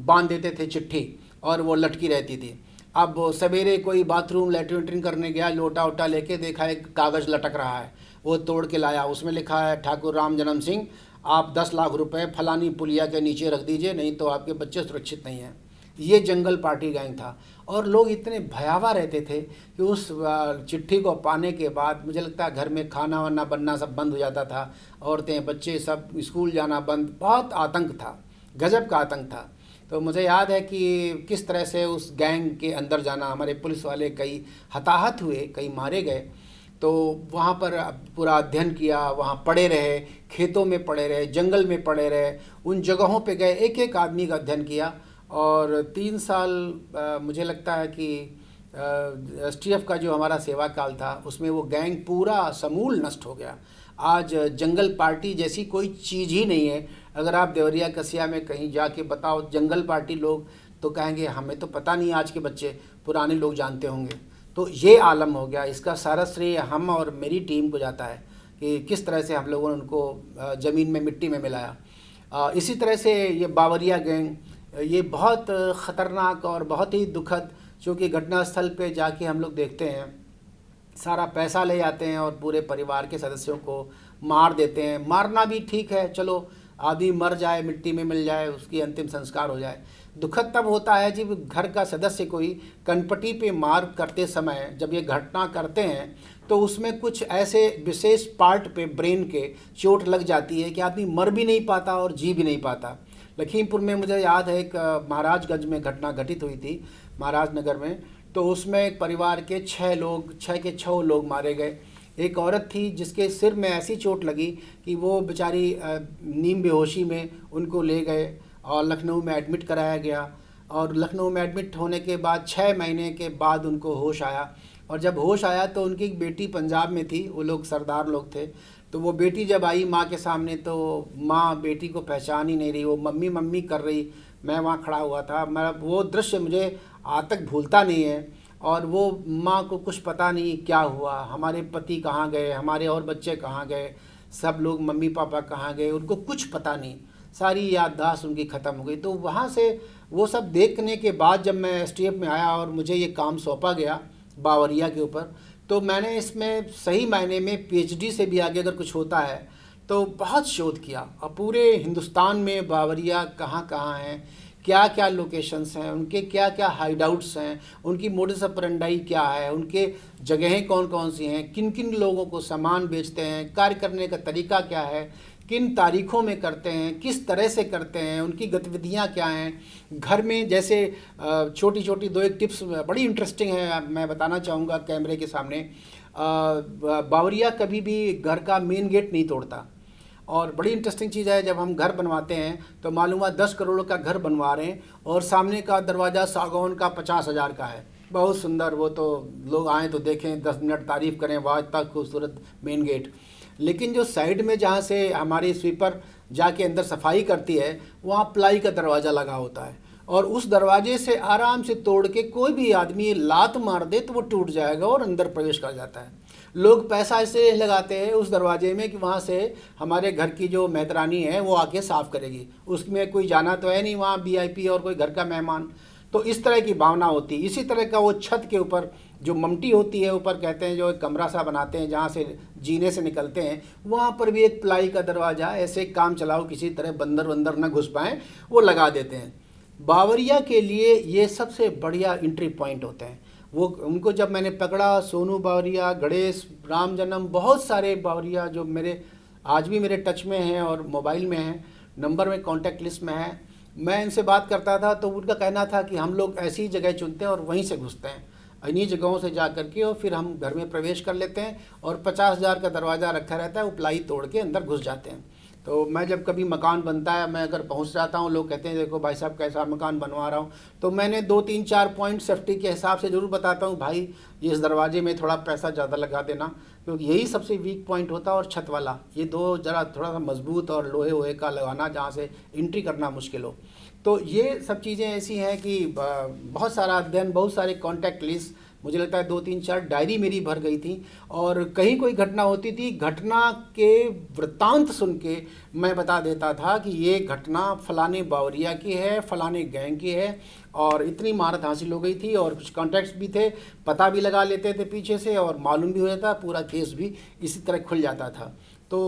बांध देते थे चिट्ठी, और वो लटकी रहती थी। अब सवेरे कोई बाथरूम लैट्रिन करने गया, लोटा वोटा लेके देखा एक कागज़ लटक रहा है, वो तोड़ के लाया। उसमें लिखा है, ठाकुर राम जन्म सिंह, आप 10 लाख रुपए फलानी पुलिया के नीचे रख दीजिए, नहीं तो आपके बच्चे सुरक्षित नहीं हैं। ये जंगल पार्टी गैंग था। और लोग इतने भयावह रहते थे कि उस चिट्ठी को पाने के बाद मुझे लगता है घर में खाना वाना बनना सब बंद हो जाता था, औरतें बच्चे सब स्कूल जाना बंद। बहुत आतंक था, गजब का आतंक था। तो मुझे याद है कि किस तरह से उस गैंग के अंदर जाना, हमारे पुलिस वाले कई हताहत हुए, कई मारे गए। तो वहाँ पर पूरा अध्ययन किया, वहाँ पड़े रहे, खेतों में पड़े रहे, जंगल में पड़े रहे, उन जगहों पे गए, एक एक आदमी का अध्ययन किया। और 3 साल मुझे लगता है कि STF का जो हमारा सेवा काल था, उसमें वो गैंग पूरा समूल नष्ट हो गया। आज जंगल पार्टी जैसी कोई चीज़ ही नहीं है। अगर आप देवरिया कसिया में कहीं जाके बताओ जंगल पार्टी लोग, तो कहेंगे हमें तो पता नहीं, आज के बच्चे, पुराने लोग जानते होंगे। तो ये आलम हो गया। इसका सारा श्रेय हम और मेरी टीम को जाता है कि किस तरह से हम लोगों ने उनको ज़मीन में, मिट्टी में मिलाया। इसी तरह से ये बावरिया गैंग, ये बहुत ख़तरनाक और बहुत ही दुखद, क्योंकि घटनास्थल पे जाके हम लोग देखते हैं, सारा पैसा ले जाते हैं और पूरे परिवार के सदस्यों को मार देते हैं। मारना भी ठीक है, चलो आदमी मर जाए, मिट्टी में मिल जाए, उसकी अंतिम संस्कार हो जाए। दुखद तब होता है जब घर का सदस्य कोई कनपटी पे मार करते समय जब ये घटना करते हैं, तो उसमें कुछ ऐसे विशेष पार्ट पे ब्रेन के चोट लग जाती है कि आदमी मर भी नहीं पाता और जी भी नहीं पाता। लखीमपुर में मुझे याद है एक महाराजगंज में घटना घटित हुई थी। महाराजनगर में, तो उसमें एक परिवार के 6 लोग मारे गए। एक औरत थी जिसके सिर में ऐसी चोट लगी कि वो बेचारी नीम बेहोशी में उनको ले गए और लखनऊ में एडमिट कराया गया। और लखनऊ में एडमिट होने के बाद 6 महीने के बाद उनको होश आया, और जब होश आया तो उनकी एक बेटी पंजाब में थी, वो लोग सरदार लोग थे। तो वो बेटी जब आई माँ के सामने तो माँ बेटी को पहचान ही नहीं रही, वो मम्मी मम्मी कर रही। मैं वहाँ खड़ा हुआ था, मैं वो दृश्य मुझे आज तक भूलता नहीं है। और वो माँ को कुछ पता नहीं क्या हुआ, हमारे पति कहाँ गए, हमारे और बच्चे कहाँ गए, सब लोग मम्मी पापा कहाँ गए, उनको कुछ पता नहीं, सारी याददाश्त उनकी ख़त्म हो गई। तो वहाँ से वो सब देखने के बाद जब मैं एसटीएफ में आया और मुझे ये काम सौंपा गया बावरिया के ऊपर, तो मैंने इसमें सही मायने में पीएचडी से भी आगे अगर कुछ होता है तो बहुत शोध किया। और पूरे हिंदुस्तान में बावरिया कहाँ कहाँ हैं, क्या क्या लोकेशंस हैं, उनके क्या क्या हाइडआउट्स हैं, उनकी मोडस ऑपरेंडाई क्या है, उनके जगहें कौन कौन सी हैं, किन किन लोगों को सामान बेचते हैं, कार्य करने का तरीका क्या है, किन तारीखों में करते हैं, किस तरह से करते हैं, उनकी गतिविधियां क्या हैं। घर में जैसे छोटी छोटी 2 एक टिप्स बड़ी इंटरेस्टिंग है, मैं बताना चाहूँगा कैमरे के सामने। बावरिया कभी भी घर का मेन गेट नहीं तोड़ता। और बड़ी इंटरेस्टिंग चीज़ है, जब हम घर बनवाते हैं तो मालूम हुआ 10 करोड़ का घर बनवा रहे हैं और सामने का दरवाज़ा सागौन का 50,000 का है, बहुत सुंदर। वो तो लोग आएँ तो देखें, 10 मिनट तारीफ़ करें, वाह इतना खूबसूरत मेन गेट। लेकिन जो साइड में जहाँ से हमारी स्वीपर जाके अंदर सफाई करती है, वहाँ प्लाई का दरवाज़ा लगा होता है, और उस दरवाजे से आराम से तोड़ के कोई भी आदमी लात मार दे तो वो टूट जाएगा और अंदर प्रवेश कर जाता है। लोग पैसा इसलिए लगाते हैं उस दरवाजे में कि वहाँ से हमारे घर की जो मेहतरानी है वो आके साफ़ करेगी, उसमें कोई जाना तो है नहीं वहाँ वीआईपी और कोई घर का मेहमान। तो इस तरह की भावना होती है। इसी तरह का वो छत के ऊपर जो ममटी होती है, ऊपर कहते हैं जो एक कमरा सा बनाते हैं जहाँ से जीने से निकलते हैं, वहाँ पर भी एक प्लाई का दरवाज़ा ऐसे काम चलाओ किसी तरह बंदर वंदर न घुस पाएँ, वो लगा देते हैं। बावरिया के लिए ये सबसे बढ़िया एंट्री पॉइंट होते हैं। वो उनको जब मैंने पकड़ा, सोनू बावरिया, गणेश, राम जन्म, बहुत सारे बावरिया जो मेरे आज भी मेरे टच में हैं और मोबाइल में हैं, नंबर में कॉन्टैक्ट लिस्ट में है, मैं इनसे बात करता था तो उनका कहना था कि हम लोग ऐसी जगह चुनते हैं और वहीं से घुसते हैं, इन्हीं जगहों से जा करके, और फिर हम घर में प्रवेश कर लेते हैं और 50,000 का दरवाज़ा रखा रहता है, वो प्लाई तोड़ के अंदर घुस जाते हैं। तो मैं जब कभी मकान बनता है, मैं अगर पहुंच जाता हूं, लोग कहते हैं देखो भाई साहब कैसा मकान बनवा रहा हूं, तो मैंने 2-3-4 पॉइंट सेफ्टी के हिसाब से ज़रूर बताता हूं, भाई इस दरवाजे में थोड़ा पैसा ज़्यादा लगा देना, क्योंकि यही सबसे वीक पॉइंट होता है। और छत वाला, ये 2 ज़रा थोड़ा सा मजबूत और लोहे वोहे का लगाना जहाँ से एंट्री करना मुश्किल हो। तो ये सब चीज़ें ऐसी हैं कि बहुत सारा अध्ययन, बहुत सारे कॉन्टैक्ट लिस्ट, मुझे लगता है 2-3-4 डायरी मेरी भर गई थी। और कहीं कोई घटना होती थी, घटना के वृत्तांत सुन के मैं बता देता था कि ये घटना फलाने बावरिया की है, फलाने गैंग की है, और इतनी महारत हासिल हो गई थी, और कुछ कॉन्टैक्ट्स भी थे, पता भी लगा लेते थे पीछे से, और मालूम भी हो जाता, पूरा केस भी इसी तरह खुल जाता था। तो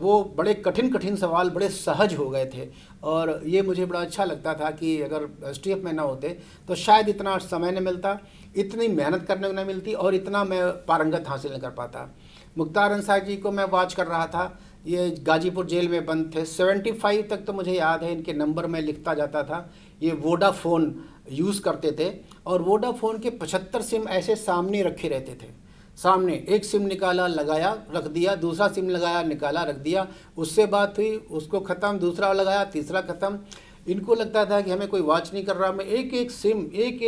वो बड़े कठिन कठिन सवाल बड़े सहज हो गए थे, और ये मुझे बड़ा अच्छा लगता था कि अगर एसटीएफ में ना होते तो शायद इतना समय न मिलता, इतनी मेहनत करने को न मिलती, और इतना मैं पारंगत हासिल नहीं कर पाता। मुख्तार अंसारी जी को मैं वॉच कर रहा था, ये गाजीपुर जेल में बंद थे, 75 तक तो मुझे याद है, इनके नंबर मैं लिखता जाता था। ये वोडाफोन यूज़ करते थे, और वोडाफोन के 75 सिम ऐसे सामने रखे रहते थे, सामने एक सिम निकाला लगाया रख दिया, दूसरा सिम लगाया निकाला रख दिया, उससे बात हुई, उसको ख़त्म, दूसरा लगाया, तीसरा ख़त्म। इनको लगता था कि हमें कोई वॉच नहीं कर रहा, मैं एक एक सिम, एक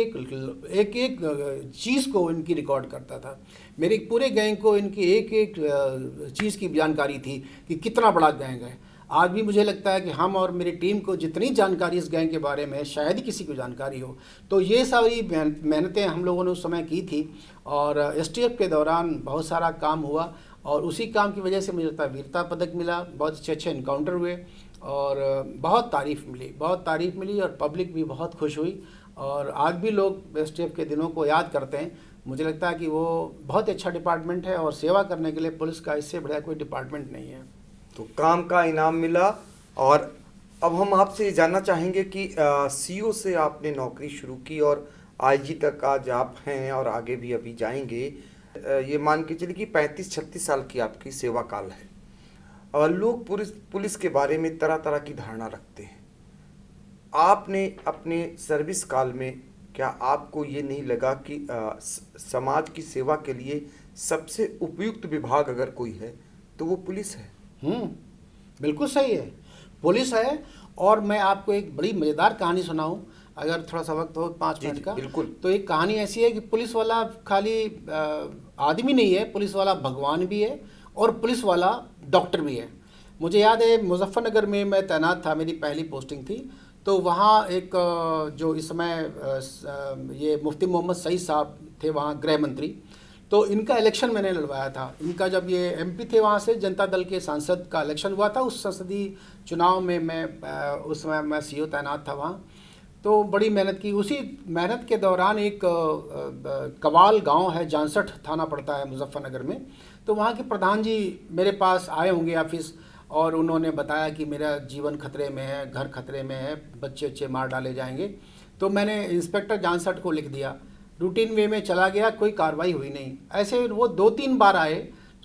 एक चीज़ को इनकी रिकॉर्ड करता था। मेरे पूरे गैंग को इनकी एक एक चीज़ की जानकारी थी कि कितना बड़ा गैंग है। आज भी मुझे लगता है कि हम और मेरी टीम को जितनी जानकारी इस गैंग के बारे में शायद ही किसी को जानकारी हो। तो ये सारी मेहनतें हम लोगों ने उस समय की थी, और एसटीएफ के दौरान बहुत सारा काम हुआ, और उसी काम की वजह से मुझे लगता है वीरता पदक मिला, बहुत अच्छे अच्छे इनकाउंटर हुए, और बहुत तारीफ़ मिली, और पब्लिक भी बहुत खुश हुई। और आज भी लोग एसटीएफ के दिनों को याद करते हैं। मुझे लगता है कि वो बहुत अच्छा डिपार्टमेंट है, और सेवा करने के लिए पुलिस का इससे बढ़िया कोई डिपार्टमेंट नहीं है। तो काम का इनाम मिला। और अब हम आपसे ये जानना चाहेंगे कि सीओ से आपने नौकरी शुरू की और आईजी तक आज आप हैं और आगे भी अभी जाएंगे। ये मान के चलिए कि 35-36 साल की आपकी सेवा काल है। लोग पुलिस के बारे में तरह तरह की धारणा रखते हैं। आपने अपने सर्विस काल में क्या आपको ये नहीं लगा कि समाज की सेवा के लिए सबसे उपयुक्त विभाग अगर कोई है तो वो पुलिस है? बिल्कुल सही है, पुलिस है। और मैं आपको एक बड़ी मज़ेदार कहानी सुनाऊं, अगर थोड़ा सा वक्त हो 5 मिनट जी, का। बिल्कुल। तो एक कहानी ऐसी है कि पुलिस वाला खाली आदमी नहीं है, पुलिस वाला भगवान भी है और पुलिस वाला डॉक्टर भी है। मुझे याद है मुजफ्फरनगर में मैं तैनात था, मेरी पहली पोस्टिंग थी। तो वहाँ एक जो इस समय ये मुफ्ती मोहम्मद सईद साहब थे वहाँ गृह मंत्री, तो इनका इलेक्शन मैंने लड़वाया था। इनका जब ये एमपी थे वहाँ से, जनता दल के सांसद का इलेक्शन हुआ था, उस संसदीय चुनाव में मैं उस समय मैं सीओ तैनात था वहाँ। तो बड़ी मेहनत की। उसी मेहनत के दौरान एक कवाल गांव है, जानसठ थाना पड़ता है मुजफ्फरनगर में। तो वहाँ के प्रधान जी मेरे पास आए होंगे ऑफिस, और उन्होंने बताया कि मेरा जीवन खतरे में है, घर खतरे में है, बच्चे बच्चे मार डाले जाएंगे। तो मैंने इंस्पेक्टर जानसठ को लिख दिया, रूटीन वे में चला गया, कोई कार्रवाई हुई नहीं। ऐसे वो 2-3 बार आए।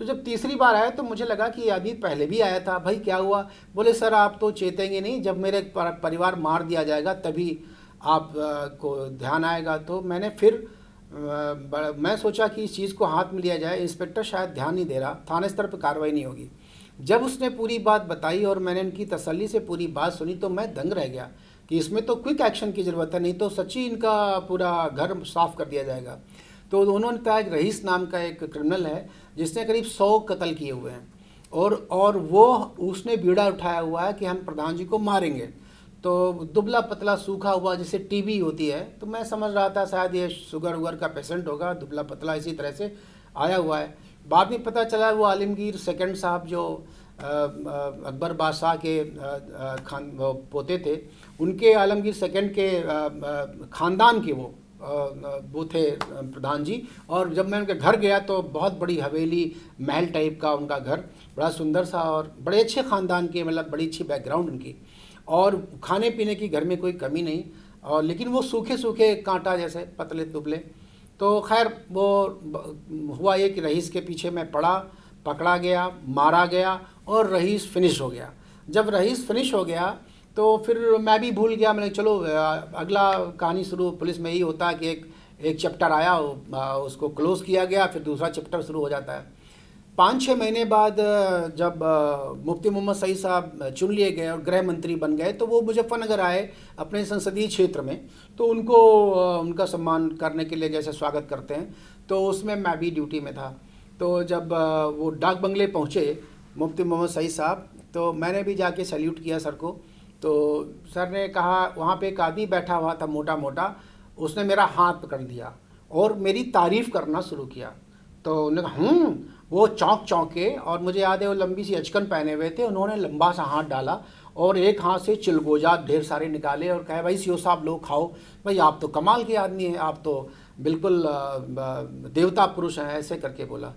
तो जब तीसरी बार आया तो मुझे लगा कि ये आदमी पहले भी आया था, भाई क्या हुआ? बोले सर आप तो चेतेंगे नहीं, जब मेरे परिवार मार दिया जाएगा तभी आप को ध्यान आएगा। तो मैंने फिर मैं सोचा कि इस चीज़ को हाथ में लिया जाए, इंस्पेक्टर शायद ध्यान नहीं दे रहा, थाने स्तर पर कार्रवाई नहीं होगी। जब उसने पूरी बात बताई और मैंने इनकी तसल्ली से पूरी बात सुनी तो मैं दंग रह गया कि इसमें तो क्विक एक्शन की ज़रूरत है, नहीं तो सच्ची इनका पूरा घर साफ कर दिया जाएगा। तो उन्होंने कहा एक रईस नाम का एक क्रिमिनल है जिसने करीब 100 कत्ल किए हुए हैं, और वो उसने बीड़ा उठाया हुआ है कि हम प्रधान जी को मारेंगे। तो दुबला पतला सूखा हुआ, जैसे टीबी होती है, तो मैं समझ रहा था शायद ये शुगर वुगर का पेशेंट होगा, दुबला पतला इसी तरह से आया हुआ है। बाद में पता चला वो आलमगीर सेकंड साहब जो अकबर बादशाह के पोते थे, उनके आलमगीर सेकंड के ख़ानदान के वो थे प्रधान जी। और जब मैं उनके घर गया तो बहुत बड़ी हवेली, महल टाइप का उनका घर, बड़ा सुंदर सा, और बड़े अच्छे ख़ानदान के, मतलब बड़ी अच्छी बैकग्राउंड उनकी, और खाने पीने की घर में कोई कमी नहीं। और लेकिन वो सूखे सूखे कांटा जैसे, पतले दुबले। तो खैर वो हुआ ये कि रईस के पीछे मैं पड़ा, पकड़ा गया, मारा गया और रईस फिनिश हो गया। जब रईस फिनिश हो गया तो फिर मैं भी भूल गया। मैंने चलो अगला कहानी शुरू पुलिस में ही होता है कि एक चैप्टर आया, उसको क्लोज़ किया गया, फिर दूसरा चैप्टर शुरू हो जाता है। 5-6 महीने बाद जब मुफ्ती मोहम्मद सईद साहब चुन लिए गए और गृह मंत्री बन गए, तो वो मुजफ्फरनगर आए अपने संसदीय क्षेत्र में। तो उनको उनका सम्मान करने के लिए जैसे स्वागत करते हैं, तो उसमें मैं भी ड्यूटी में था। तो जब वो डाक बंगले पहुँचे मुफ्ती मोहम्मद सईद साहब, तो मैंने भी जाके सैल्यूट किया सर को। तो सर ने कहा, वहाँ पे एक आदमी बैठा हुआ था मोटा मोटा, उसने मेरा हाथ पकड़ लिया और मेरी तारीफ़ करना शुरू किया। तो उन्होंने कहा वो चौंके, और मुझे याद है वो लंबी सी अचकन पहने हुए थे। उन्होंने लंबा सा हाथ डाला और एक हाथ से चिलगोजा ढेर सारे निकाले और कहे, भाई सीओ साहब लो खाओ, भाई आप तो कमाल के आदमी हैं, आप तो बिल्कुल देवता पुरुष हैं, ऐसे करके बोला।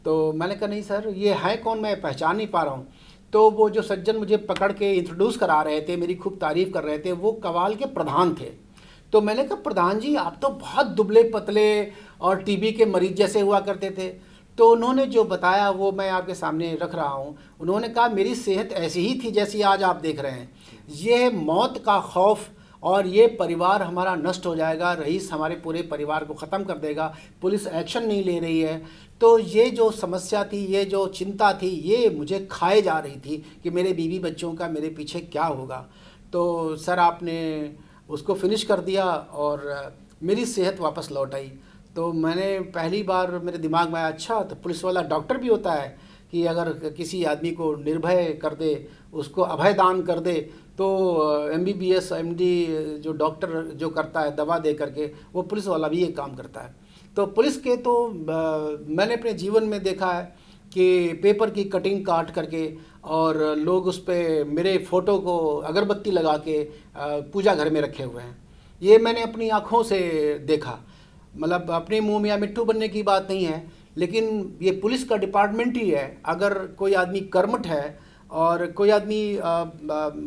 तो मैंने कहा नहीं सर, ये है कौन, मैं पहचान नहीं पा रहा हूँ। तो वो जो सज्जन मुझे पकड़ के इंट्रोड्यूस करा रहे थे, मेरी खूब तारीफ़ कर रहे थे, वो कवाल के प्रधान थे। तो मैंने कहा प्रधान जी आप तो बहुत दुबले पतले और टीबी के मरीज जैसे हुआ करते थे। तो उन्होंने जो बताया वो मैं आपके सामने रख रहा हूँ। उन्होंने कहा मेरी सेहत ऐसी ही थी जैसी आज आप देख रहे हैं। ये मौत का खौफ और ये परिवार हमारा नष्ट हो जाएगा, रईस हमारे पूरे परिवार को ख़त्म कर देगा, पुलिस एक्शन नहीं ले रही है। तो ये जो समस्या थी, ये जो चिंता थी, ये मुझे खाए जा रही थी कि मेरे बीवी बच्चों का मेरे पीछे क्या होगा। तो सर आपने उसको फिनिश कर दिया और मेरी सेहत वापस लौट आई। तो मैंने पहली बार मेरे दिमाग में आया, अच्छा तो पुलिस वाला डॉक्टर भी होता है कि अगर किसी आदमी को निर्भय कर दे, उसको अभय दान कर दे, तो MBBS MD जो डॉक्टर जो करता है दवा दे करके, वो पुलिस वाला भी ये काम करता है। तो पुलिस के तो मैंने अपने जीवन में देखा है कि पेपर की कटिंग काट करके और लोग उस पर मेरे फ़ोटो को अगरबत्ती लगा के पूजा घर में रखे हुए हैं। ये मैंने अपनी आँखों से देखा। मतलब अपने मुंह में या मिट्टू बनने की बात नहीं है, लेकिन ये पुलिस का डिपार्टमेंट ही है। अगर कोई आदमी कर्मठ है और कोई आदमी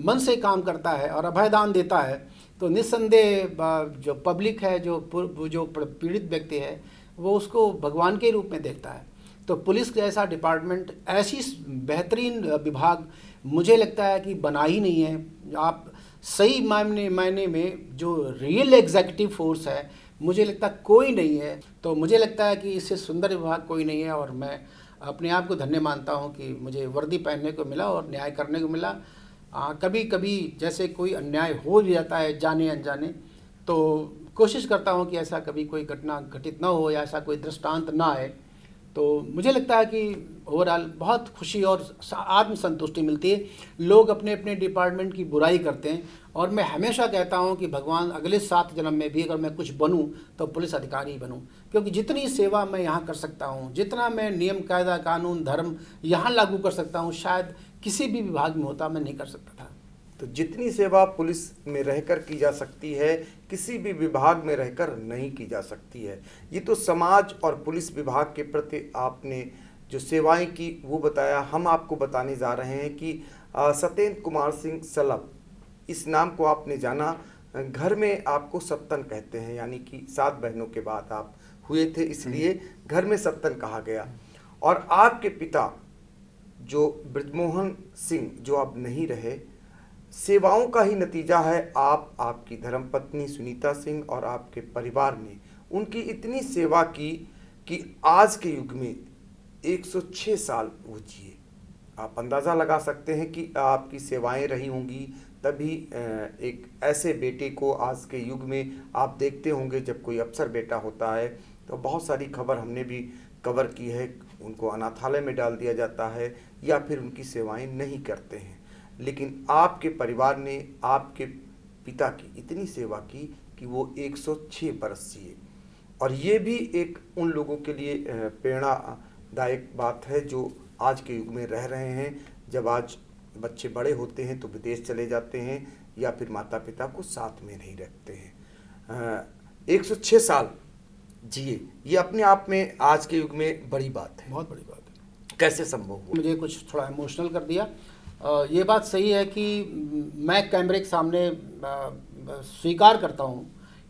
मन से काम करता है और अभयदान देता है, तो निस्संदेह जो पब्लिक है, जो पीड़ित व्यक्ति है, वो उसको भगवान के रूप में देखता है। तो पुलिस जैसा डिपार्टमेंट, ऐसी बेहतरीन विभाग मुझे लगता है कि बना ही नहीं है। आप सही मायने में जो रियल एग्जीक्यूटिव फोर्स है, मुझे लगता कोई नहीं है। तो मुझे लगता है कि इससे सुंदर विभाग कोई नहीं है, और मैं अपने आप को धन्य मानता हूं कि मुझे वर्दी पहनने को मिला और न्याय करने को मिला। कभी कभी जैसे कोई अन्याय हो भी जाता है जाने अनजाने, तो कोशिश करता हूं कि ऐसा कभी कोई घटना घटित ना हो या ऐसा कोई दृष्टांत ना आए। तो मुझे लगता है कि ओवरऑल बहुत खुशी और आत्मसंतुष्टि मिलती है। लोग अपने अपने डिपार्टमेंट की बुराई करते हैं, और मैं हमेशा कहता हूं कि भगवान अगले 7 जन्म में भी अगर मैं कुछ बनूं तो पुलिस अधिकारी ही बनूं, क्योंकि जितनी सेवा मैं यहाँ कर सकता हूँ, जितना मैं नियम कायदा कानून धर्म यहाँ लागू कर सकता हूँ, शायद किसी भी विभाग में होता मैं नहीं कर सकता था। तो जितनी सेवा पुलिस में रहकर की जा सकती है, किसी भी विभाग में रहकर नहीं की जा सकती है। ये तो समाज और पुलिस विभाग के प्रति आपने जो सेवाएं की वो बताया। हम आपको बताने जा रहे हैं कि सत्येंद्र कुमार सिंह सलभ, इस नाम को आपने जाना। घर में आपको सत्तन कहते हैं, यानी कि 7 बहनों के बाद आप हुए थे, इसलिए घर में सत्तन कहा गया। और आपके पिता जो बृजमोहन सिंह, जो अब नहीं रहे, सेवाओं का ही नतीजा है। आपकी धर्मपत्नी सुनीता सिंह और आपके परिवार ने उनकी इतनी सेवा की कि आज के युग में 106 साल वो जिए। आप अंदाज़ा लगा सकते हैं कि आपकी सेवाएं रही होंगी, तभी एक ऐसे बेटे को आज के युग में आप देखते होंगे। जब कोई अफसर बेटा होता है तो बहुत सारी खबर हमने भी कवर की है, उनको अनाथालय में डाल दिया जाता है या फिर उनकी सेवाएं नहीं करते हैं। लेकिन आपके परिवार ने आपके पिता की इतनी सेवा की कि वो 106 बरस जिए। और ये भी एक उन लोगों के लिए प्रेरणादायक बात है जो आज के युग में रह रहे हैं। जब आज बच्चे बड़े होते हैं तो विदेश चले जाते हैं या फिर माता पिता को साथ में नहीं रखते हैं। 106 साल जिए, ये अपने आप में आज के युग में बड़ी बात है। बहुत बड़ी बात है। कैसे संभव हुआ? मुझे कुछ थोड़ा इमोशनल कर दिया। ये बात सही है कि मैं कैमरे के सामने स्वीकार करता हूँ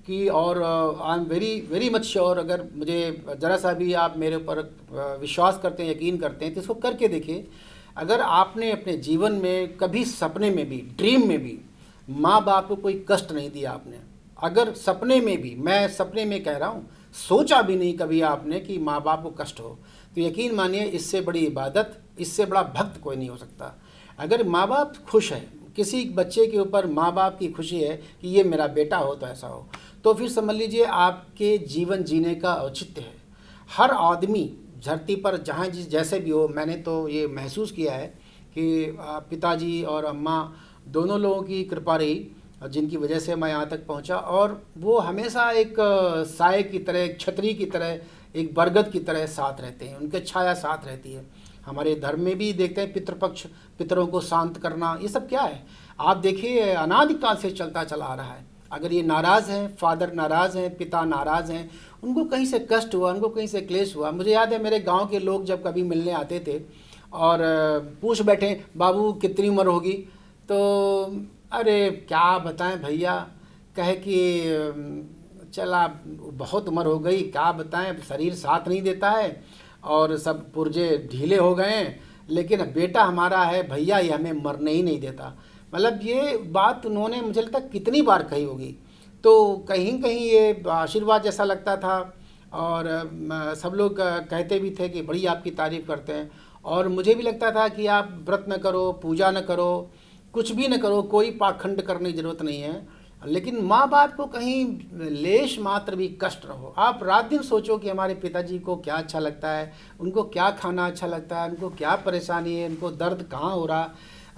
कि, और I am very much sure, अगर मुझे ज़रा सा भी आप मेरे ऊपर विश्वास करते हैं, यकीन करते हैं, तो इसको करके देखिए। अगर आपने अपने जीवन में कभी सपने में भी, ड्रीम में भी माँ बाप को कोई कष्ट नहीं दिया आपने, अगर सपने में भी, मैं सपने में कह रहा हूँ, सोचा भी नहीं कभी आपने कि माँ बाप को कष्ट हो, तो यकीन मानिए इससे बड़ी इबादत, इससे बड़ा भक्त कोई नहीं हो सकता। अगर माँ बाप खुश है, किसी बच्चे के ऊपर माँ बाप की खुशी है कि ये मेरा बेटा हो तो ऐसा हो, तो फिर समझ लीजिए आपके जीवन जीने का औचित्य है। हर आदमी धरती पर जहाँ जैसे भी हो, मैंने तो ये महसूस किया है कि पिताजी और अम्मा दोनों लोगों की कृपा रही, जिनकी वजह से मैं यहाँ तक पहुँचा। और वो हमेशा एक साए की तरह, एक छतरी की तरह, एक बरगद की तरह साथ रहते हैं, उनके छाया साथ रहती है। हमारे धर्म में भी देखते हैं पितृपक्ष, पितरों को शांत करना, ये सब क्या है? आप देखिए अनादिकाल से चलता चला आ रहा है। अगर ये नाराज़ हैं, फादर नाराज़ हैं, पिता नाराज़ हैं, उनको कहीं से कष्ट हुआ, उनको कहीं से क्लेश हुआ। मुझे याद है मेरे गांव के लोग जब कभी मिलने आते थे और पूछ बैठे बाबू कितनी उम्र होगी, तो अरे क्या बताएं भैया, कहे कि चला बहुत उम्र हो गई, क्या बताएं, शरीर साथ नहीं देता है और सब पुर्जे ढीले हो गए हैं, लेकिन बेटा हमारा है भैया, ये हमें मरने ही नहीं देता। मतलब ये बात उन्होंने मुझे लगता कितनी बार कही होगी। तो कहीं कहीं ये आशीर्वाद जैसा लगता था, और सब लोग कहते भी थे कि बड़ी आपकी तारीफ़ करते हैं। और मुझे भी लगता था कि आप व्रत न करो, पूजा न करो, कुछ भी न करो, कोई पाखंड करने की ज़रूरत नहीं है, लेकिन माँ बाप को कहीं लेश मात्र भी कष्ट न हो। आप रात दिन सोचो कि हमारे पिताजी को क्या अच्छा लगता है, उनको क्या खाना अच्छा लगता है, उनको क्या परेशानी है, उनको दर्द कहाँ हो रहा।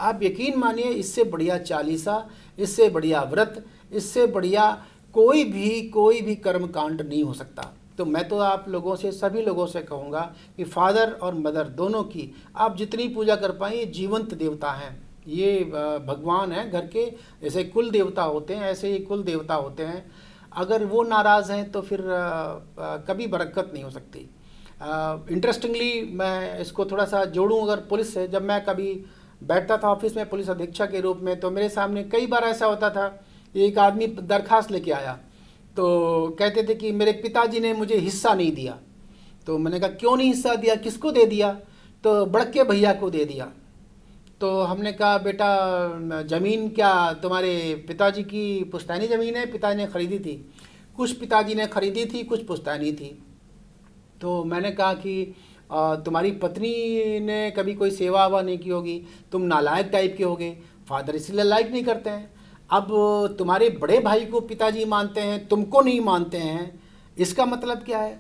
आप यकीन मानिए इससे बढ़िया चालीसा, इससे बढ़िया व्रत, इससे बढ़िया कोई भी कर्म कांड नहीं हो सकता। तो मैं तो आप लोगों से, सभी लोगों से कहूँगा कि फादर और मदर दोनों की आप जितनी पूजा कर पाएँ, ये जीवंत देवता हैं, ये भगवान हैं घर के। जैसे कुल देवता होते हैं ऐसे ही कुल देवता होते हैं। अगर वो नाराज़ हैं तो फिर कभी बरकत नहीं हो सकती। इंटरेस्टिंगली मैं इसको थोड़ा सा जोड़ूं अगर पुलिस से, जब मैं कभी बैठता था ऑफिस में पुलिस अधीक्षक के रूप में, तो मेरे सामने कई बार ऐसा होता था, एक आदमी दरखास्त लेके आया तो कहते थे कि मेरे पिताजी ने मुझे हिस्सा नहीं दिया। तो मैंने कहा क्यों नहीं हिस्सा दिया, किसको दे दिया? तो बड़के भैया को दे दिया। तो हमने कहा बेटा ज़मीन क्या तुम्हारे पिताजी की पुश्तैनी ज़मीन है? पिताजी ने ख़रीदी थी। कुछ पिताजी ने ख़रीदी थी, कुछ पुश्तैनी थी। तो मैंने कहा कि तुम्हारी पत्नी ने कभी कोई सेवा वेवा नहीं की होगी, तुम नालायक टाइप के होगे, फादर इसलिए लाइक नहीं करते हैं। अब तुम्हारे बड़े भाई को पिताजी मानते हैं, तुमको नहीं मानते हैं, इसका मतलब क्या है?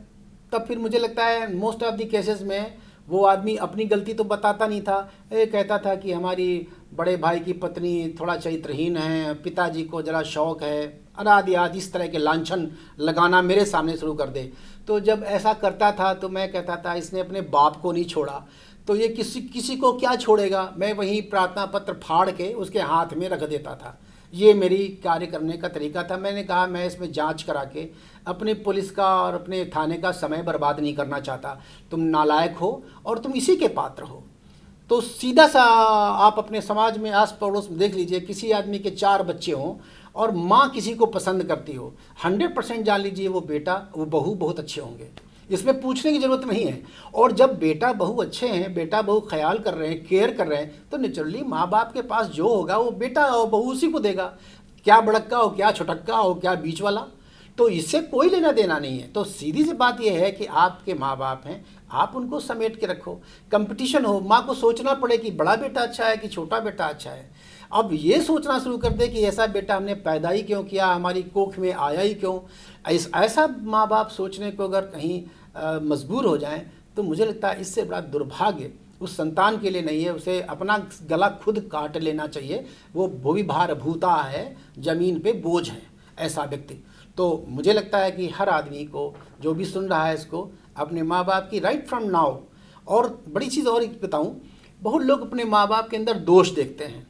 तब फिर मुझे लगता है मोस्ट ऑफ दी केसेस में वो आदमी अपनी गलती तो बताता नहीं था, ये कहता था कि हमारी बड़े भाई की पत्नी थोड़ा चरित्रहीन है, पिताजी को ज़रा शौक़ है, अनादि आदि इस तरह के लांछन लगाना मेरे सामने शुरू कर दे। तो जब ऐसा करता था तो मैं कहता था इसने अपने बाप को नहीं छोड़ा, तो ये किसी को क्या छोड़ेगा। मैं वहीं प्रार्थना पत्र फाड़ के उसके हाथ में रख देता था। ये मेरी कार्य करने का तरीका था। मैंने कहा मैं इसमें जांच करा के अपने पुलिस का और अपने थाने का समय बर्बाद नहीं करना चाहता। तुम नालायक हो और तुम इसी के पात्र हो। तो सीधा सा आप अपने समाज में आस पड़ोस में देख लीजिए, किसी आदमी के 4 बच्चे हों और माँ किसी को पसंद करती हो, 100% जान लीजिए वो बेटा वो बहू बहुत अच्छे होंगे, इसमें पूछने की ज़रूरत नहीं है। और जब बेटा बहू अच्छे हैं, बेटा बहू ख्याल कर रहे हैं, केयर कर रहे हैं, तो नेचुरली माँ बाप के पास जो होगा वो बेटा और बहू उसी को देगा। क्या बड़क्का हो, क्या छुटक्का हो, क्या बीच वाला, तो इससे कोई लेना देना नहीं है। तो सीधी सी बात यह है कि आपके माँ बाप हैं, आप उनको समेट के रखो। कंपटीशन हो, माँ को सोचना पड़े कि बड़ा बेटा अच्छा है कि छोटा बेटा अच्छा है। अब ये सोचना शुरू कर दे कि ऐसा बेटा हमने पैदा ही क्यों किया, हमारी कोख में आया ही क्यों, ऐसा माँ बाप सोचने को अगर कहीं मजबूर हो जाएं, तो मुझे लगता है इससे बड़ा दुर्भाग्य उस संतान के लिए नहीं है। उसे अपना गला खुद काट लेना चाहिए। वो भूविभार भूता है, ज़मीन पे बोझ है ऐसा व्यक्ति। तो मुझे लगता है कि हर आदमी को, जो भी सुन रहा है इसको, अपने माँ बाप की राइट फ्रॉम नाउ। और बड़ी चीज़ और एक बताऊँ, बहुत लोग अपने माँ बाप के अंदर दोष देखते हैं।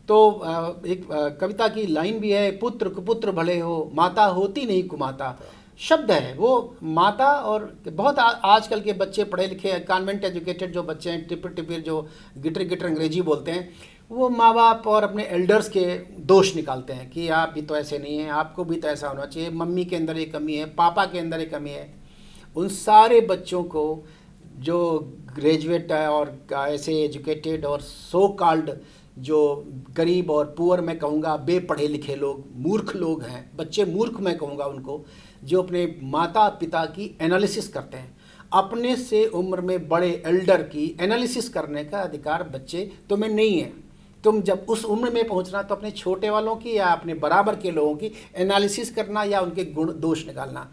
तो एक कविता की लाइन भी है, पुत्र कुपुत्र भले हो, माता होती नहीं कुमाता। शब्द है वो माता। और बहुत आजकल के बच्चे पढ़े लिखे कॉन्वेंट एजुकेटेड जो बच्चे हैं, टिपिर टिपिर जो गिटर गिटर अंग्रेजी बोलते हैं, वो माँ बाप और अपने एल्डर्स के दोष निकालते हैं कि आप भी तो ऐसे नहीं हैं, आपको भी तो ऐसा होना चाहिए, मम्मी के अंदर एक कमी है, पापा के अंदर एक कमी है। उन सारे बच्चों को जो ग्रेजुएट है और ऐसे एजुकेटेड और सो कॉल्ड जो गरीब और पुअर मैं कहूँगा बेपढ़े लिखे लोग, मूर्ख लोग हैं, बच्चे मूर्ख मैं कहूँगा उनको, जो अपने माता पिता की एनालिसिस करते हैं। अपने से उम्र में बड़े एल्डर की एनालिसिस करने का अधिकार बच्चे तुम्हें नहीं है। तुम जब उस उम्र में पहुंचना तो अपने छोटे वालों की या अपने बराबर के लोगों की एनालिसिस करना या उनके गुण दोष निकालना।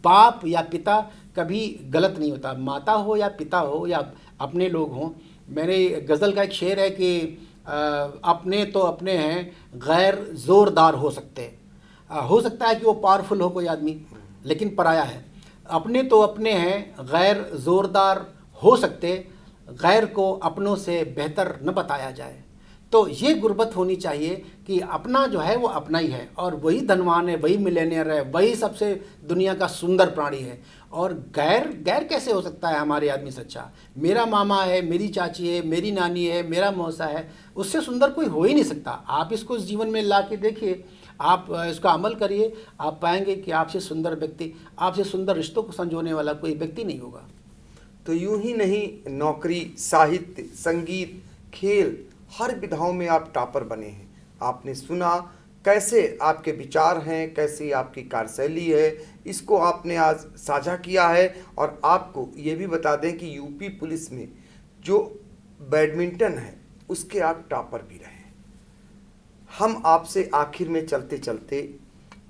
बाप या पिता कभी गलत नहीं होता, माता हो या पिता हो या अपने लोग हों। मेरे गज़ल का एक शेर है कि अपने तो अपने हैं, गैर ज़ोरदार हो सकते। हो सकता है कि वो पावरफुल हो कोई आदमी, लेकिन पराया है। अपने तो अपने हैं, गैर ज़ोरदार हो सकते, गैर को अपनों से बेहतर न बताया जाए। तो ये गुर्बत होनी चाहिए कि अपना जो है वो अपना ही है, और वही धनवान है, वही मिलेनियर है, वही सबसे दुनिया का सुंदर प्राणी है। और गैर गैर कैसे हो सकता है हमारे आदमी से अच्छा? मेरा मामा है, मेरी चाची है, मेरी नानी है, मेरा मौसा है, उससे सुंदर कोई हो ही नहीं सकता। आप इसको इस जीवन में ला के देखिए, आप इसका अमल करिए, आप पाएंगे कि आपसे सुंदर व्यक्ति, आपसे सुंदर रिश्तों को संजोने वाला कोई व्यक्ति नहीं होगा। तो यूं ही नहीं, नौकरी, साहित्य, संगीत, खेल, हर विधाओं में आप टॉपर बने हैं। आपने सुना कैसे आपके विचार हैं, कैसी आपकी कार्यशैली है, इसको आपने आज साझा किया है। और आपको ये भी बता दें कि यूपी पुलिस में जो बैडमिंटन है उसके आप टॉपर भी रहे हैं। हम आपसे आखिर में चलते चलते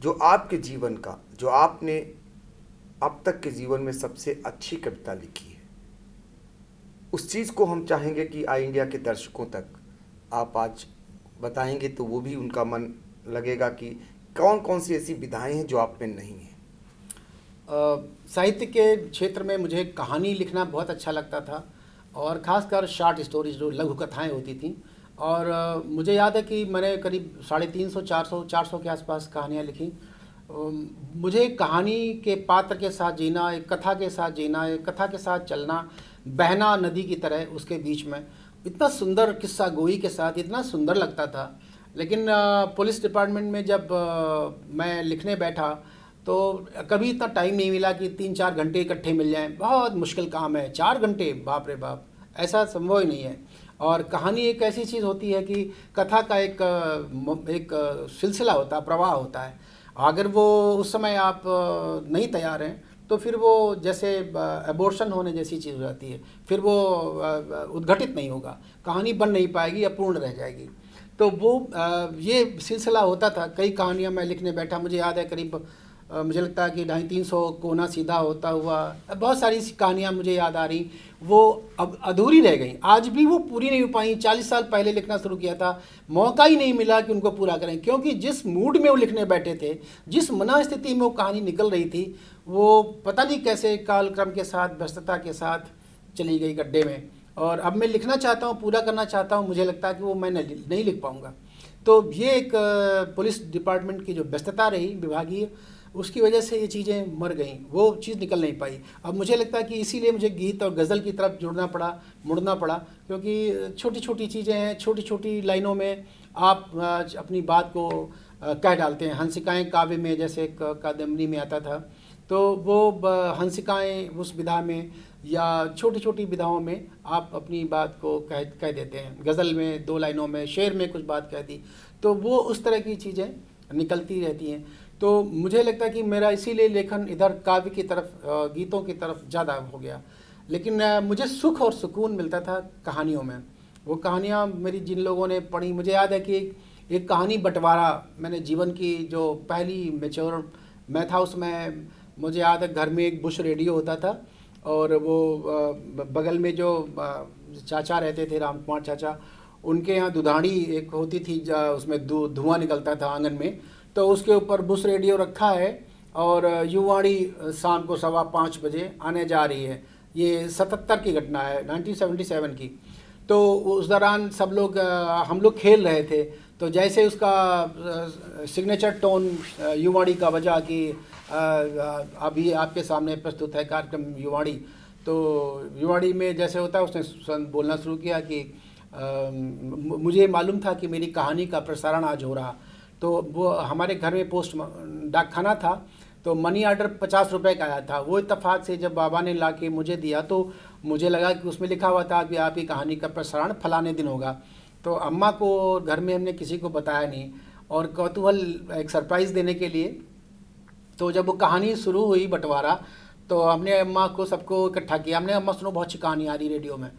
जो आपके जीवन का, जो आपने अब तक के जीवन में सबसे अच्छी कविता लिखी है, उस चीज़ को हम चाहेंगे कि आई इंडिया के दर्शकों तक आप आज बताएंगे, तो वो भी उनका मन लगेगा कि कौन कौन सी ऐसी विधाएं हैं जो आप में नहीं हैं। साहित्य के क्षेत्र में मुझे कहानी लिखना बहुत अच्छा लगता था, और ख़ासकर शॉर्ट स्टोरीज जो लघु कथाएँ होती थीं। और मुझे याद है कि मैंने करीब 350-400 के आसपास कहानियाँ लिखी। मुझे कहानी के पात्र के साथ जीना, एक कथा के साथ जीना, एक कथा के साथ चलना, बहना नदी की तरह उसके बीच में, इतना सुंदर किस्सा गोई के साथ इतना सुंदर लगता था। लेकिन पुलिस डिपार्टमेंट में जब मैं लिखने बैठा तो कभी इतना टाइम नहीं मिला कि 3-4 घंटे इकट्ठे मिल जाएं, बहुत मुश्किल काम है। 4 घंटे, बाप रे बाप, ऐसा संभव ही नहीं है। और कहानी एक ऐसी चीज़ होती है कि कथा का एक सिलसिला होता है, प्रवाह होता है। अगर वो उस समय आप नहीं तैयार हैं तो फिर वो जैसे एबॉर्शन होने जैसी चीज़ हो जाती है, फिर वो उद्घटित नहीं होगा, कहानी बन नहीं पाएगी, अपूर्ण रह जाएगी। तो वो ये सिलसिला होता था। कई कहानियाँ मैं लिखने बैठा, मुझे याद है करीब मुझे लगता है कि 250-300 कोना सीधा होता हुआ, बहुत सारी कहानियाँ मुझे याद आ रही, वो अब अधूरी रह गई, आज भी वो पूरी नहीं हो पाई। 40 साल पहले लिखना शुरू किया था, मौका ही नहीं मिला कि उनको पूरा करें, क्योंकि जिस मूड में वो लिखने बैठे थे, जिस मनस्थिति में वो कहानी निकल रही थी, वो पता नहीं कैसे कालक्रम के साथ, व्यस्तता के साथ चली गई गड्ढे में। और अब मैं लिखना चाहता हूँ, पूरा करना चाहता हूँ, मुझे लगता है कि वो मैं नहीं लिख पाऊँगा। तो ये एक पुलिस डिपार्टमेंट की जो व्यस्तता रही विभागीय, उसकी वजह से ये चीज़ें मर गईं, वो चीज़ निकल नहीं पाई। अब मुझे लगता है कि इसीलिए मुझे गीत और गज़ल की तरफ मुड़ना पड़ा, क्योंकि छोटी छोटी चीज़ें हैं, छोटी छोटी लाइनों में आप अपनी बात को कह डालते हैं। हंसिकाएँ काव्य में जैसे एक कादम्बरी में आता था, तो वो हंसिकाएँ उस विधा में या छोटी छोटी विधाओं में आप अपनी बात को कह देते हैं। गज़ल में 2 लाइनों में, शेर में कुछ बात कह दी, तो वो उस तरह की चीज़ें निकलती रहती हैं। तो मुझे लगता है कि मेरा इसीलिए लेखन इधर काव्य की तरफ, गीतों की तरफ ज़्यादा हो गया। लेकिन मुझे सुख और सुकून मिलता था कहानियों में। वो कहानियाँ मेरी जिन लोगों ने पढ़ी, मुझे याद है कि एक कहानी बंटवारा मैंने जीवन की जो पहली मैच्योर मैं था, उसमें मुझे याद है घर में एक बुश रेडियो होता था, और वो बगल में जो चाचा रहते थे, राम कुमार चाचा, उनके यहाँ दुधाड़ी एक होती थी, उसमें धुआं निकलता था आंगन में, तो उसके ऊपर बुश रेडियो रखा है और युवाणी शाम को 5:15 बजे आने जा रही है। ये 77 की घटना है, 1977 की। तो उस दौरान सब लोग हम लोग खेल रहे थे, तो जैसे उसका सिग्नेचर टोन युवाणी का बजा कि अभी आपके सामने प्रस्तुत है कार्यक्रम युवाणी, तो युवाणी में जैसे होता है उसने बोलना शुरू किया कि मुझे मालूम था कि मेरी कहानी का प्रसारण आज हो रहा। तो वो हमारे घर में पोस्ट डाक खाना था, तो मनी ऑर्डर 50 रुपये का आया था। वो इत्तेफाक से जब बाबा ने ला के मुझे दिया, तो मुझे लगा कि उसमें लिखा हुआ था कि आपकी कहानी का प्रसारण फलाने दिन होगा। तो अम्मा को घर में हमने किसी को बताया नहीं, और कौतूहल एक सरप्राइज़ देने के लिए, तो जब वो कहानी शुरू हुई बंटवारा, तो हमने अम्मा को सबको इकट्ठा किया। हमने, अम्मा सुनो बहुत अच्छी कहानी आ रही रेडियो में।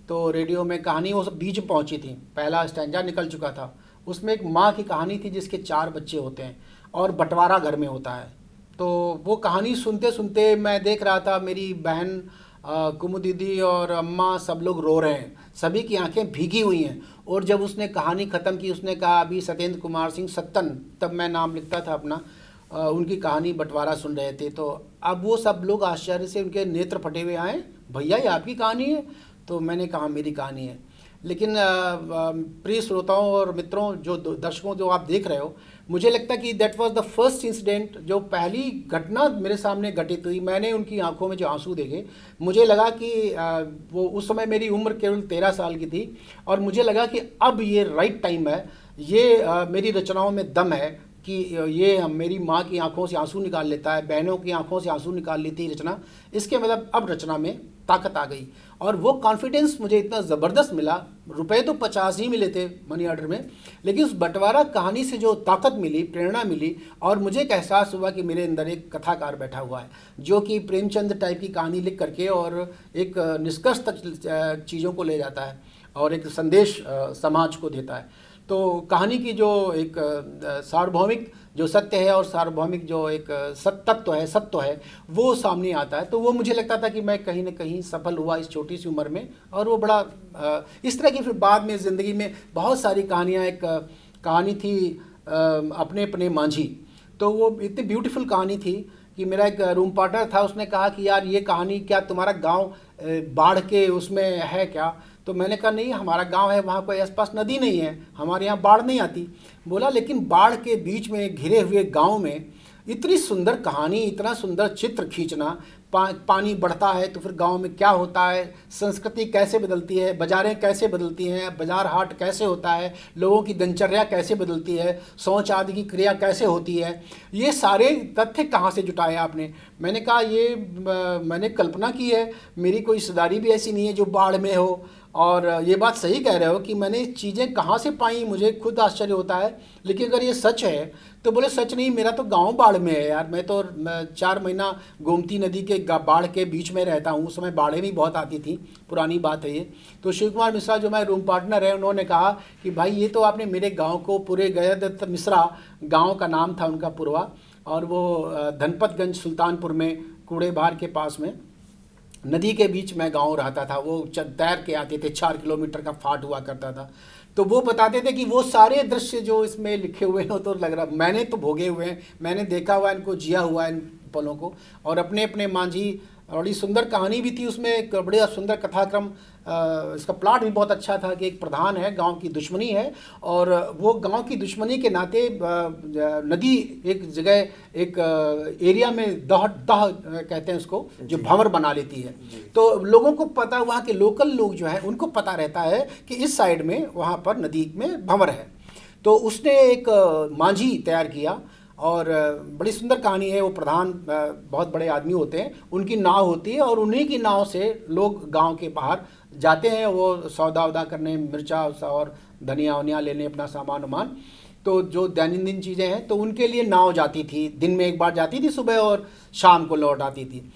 तो रेडियो में कहानी वो सब बीच में पहुँची थी, पहला स्टैंजा निकल चुका था। उसमें एक माँ की कहानी थी जिसके 4 बच्चे होते हैं और बंटवारा घर में होता है। तो वो कहानी सुनते सुनते मैं देख रहा था मेरी बहन कुमु दीदी और अम्मा सब लोग रो रहे हैं, सभी की आंखें भीगी हुई हैं। और जब उसने कहानी ख़त्म की, उसने कहा अभी सत्येंद्र कुमार सिंह सत्तन, तब मैं नाम लिखता था अपना, उनकी कहानी बंटवारा सुन रहे थे। तो अब वो सब लोग आश्चर्य से उनके नेत्र फटे हुए आए, भैया ये आपकी कहानी है? तो मैंने कहा मेरी कहानी है। लेकिन प्रिय श्रोताओं और मित्रों, जो दर्शकों जो आप देख रहे हो, मुझे लगता है कि that was the first incident, जो पहली घटना मेरे सामने घटित हुई। मैंने उनकी आंखों में जो आंसू देखे, मुझे लगा कि वो उस समय मेरी उम्र केवल 13 साल की थी, और मुझे लगा कि अब ये राइट टाइम है, ये मेरी रचनाओं में दम है कि ये मेरी माँ की आंखों से आंसू निकाल लेता है, बहनों की आंखों से आंसू निकाल लेती है रचना। इसके मतलब अब रचना में ताकत आ गई, और वो कॉन्फिडेंस मुझे इतना ज़बरदस्त मिला। रुपए तो 50 ही मिले थे मनी ऑर्डर में, लेकिन उस बंटवारा कहानी से जो ताकत मिली, प्रेरणा मिली, और मुझे एक एहसास हुआ कि मेरे अंदर एक कथाकार बैठा हुआ है जो कि प्रेमचंद टाइप की कहानी लिख करके और एक निष्कर्ष तक चीज़ों को ले जाता है और एक संदेश समाज को देता है। तो कहानी की जो एक सार्वभौमिक जो सत्य है और सार्वभौमिक जो एक सत्य है वो सामने आता है। तो वो मुझे लगता था कि मैं कहीं ना कहीं सफल हुआ इस छोटी सी उम्र में, और वो बड़ा इस तरह की फिर बाद में ज़िंदगी में बहुत सारी कहानियाँ। एक कहानी थी अपने अपने मांझी, तो वो इतनी ब्यूटीफुल कहानी थी कि मेरा एक रूम पार्टनर था, उसने कहा कि यार ये कहानी क्या तुम्हारा गाँव बाढ़ के उसमें है क्या? तो मैंने कहा नहीं, हमारा गांव है, वहाँ कोई आसपास नदी नहीं है, हमारे यहाँ बाढ़ नहीं आती। बोला लेकिन बाढ़ के बीच में घिरे हुए गांव में इतनी सुंदर कहानी, इतना सुंदर चित्र खींचना, पानी बढ़ता है तो फिर गांव में क्या होता है, संस्कृति कैसे बदलती है, बाज़ारें कैसे बदलती हैं, बाज़ार हाट कैसे होता है, लोगों की दिनचर्या कैसे बदलती है, शौच आदि की क्रिया कैसे होती है, ये सारे तथ्य कहाँ से जुटाए आपने। मैंने कहा ये मैंने कल्पना की है, मेरी कोई रिश्तेदारी भी ऐसी नहीं है जो बाढ़ में हो, और ये बात सही कह रहे हो कि मैंने चीज़ें कहाँ से पाई, मुझे खुद आश्चर्य होता है। लेकिन अगर ये सच है तो बोले सच नहीं, मेरा तो गांव बाढ़ में है यार, मैं तो 4 महीना गोमती नदी के बाढ़ के बीच में रहता हूँ, उस समय बाढ़ें भी बहुत आती थी, पुरानी बात है ये। तो शिव कुमार मिश्रा जो मैं रूम पार्टनर है, उन्होंने कहा कि भाई ये तो आपने मेरे गाँव को, पूरे गयादत्त मिश्रा गाँव का नाम था उनका पूर्वा, और वो धनपतगंज सुल्तानपुर में कूड़े बाहर के पास में नदी के बीच में गांव रहता था। वो तैर के आते थे, 4 किलोमीटर का फाट हुआ करता था। तो वो बताते थे कि वो सारे दृश्य जो इसमें लिखे हुए हैं तो लग रहा, मैंने तो भोगे हुए हैं, मैंने देखा हुआ, इनको जिया हुआ इन पलों को। और अपने अपने मांझी, बड़ी सुंदर कहानी भी थी उसमें, एक बड़ा सुंदर कथाक्रम, इसका प्लॉट भी बहुत अच्छा था कि एक प्रधान है, गांव की दुश्मनी है, और वो गांव की दुश्मनी के नाते नदी एक जगह, एक एरिया में दह कहते हैं उसको, जो भंवर बना लेती है। तो लोगों को पता, वहाँ के लोकल लोग जो है उनको पता रहता है कि इस साइड में वहाँ पर नदी में भंवर है। तो उसने एक मांझी तैयार किया, और बड़ी सुंदर कहानी है। वो प्रधान बहुत बड़े आदमी होते हैं, उनकी नाव होती है, और उन्हीं की नाव से लोग गांव के बाहर जाते हैं, वो सौदा वौदा करने, मिर्चा और धनिया वनिया लेने, अपना सामान वामान, तो जो दैनंदिन चीज़ें हैं, तो उनके लिए नाव जाती थी, दिन में एक बार जाती थी सुबह, और शाम को लौट आती थी।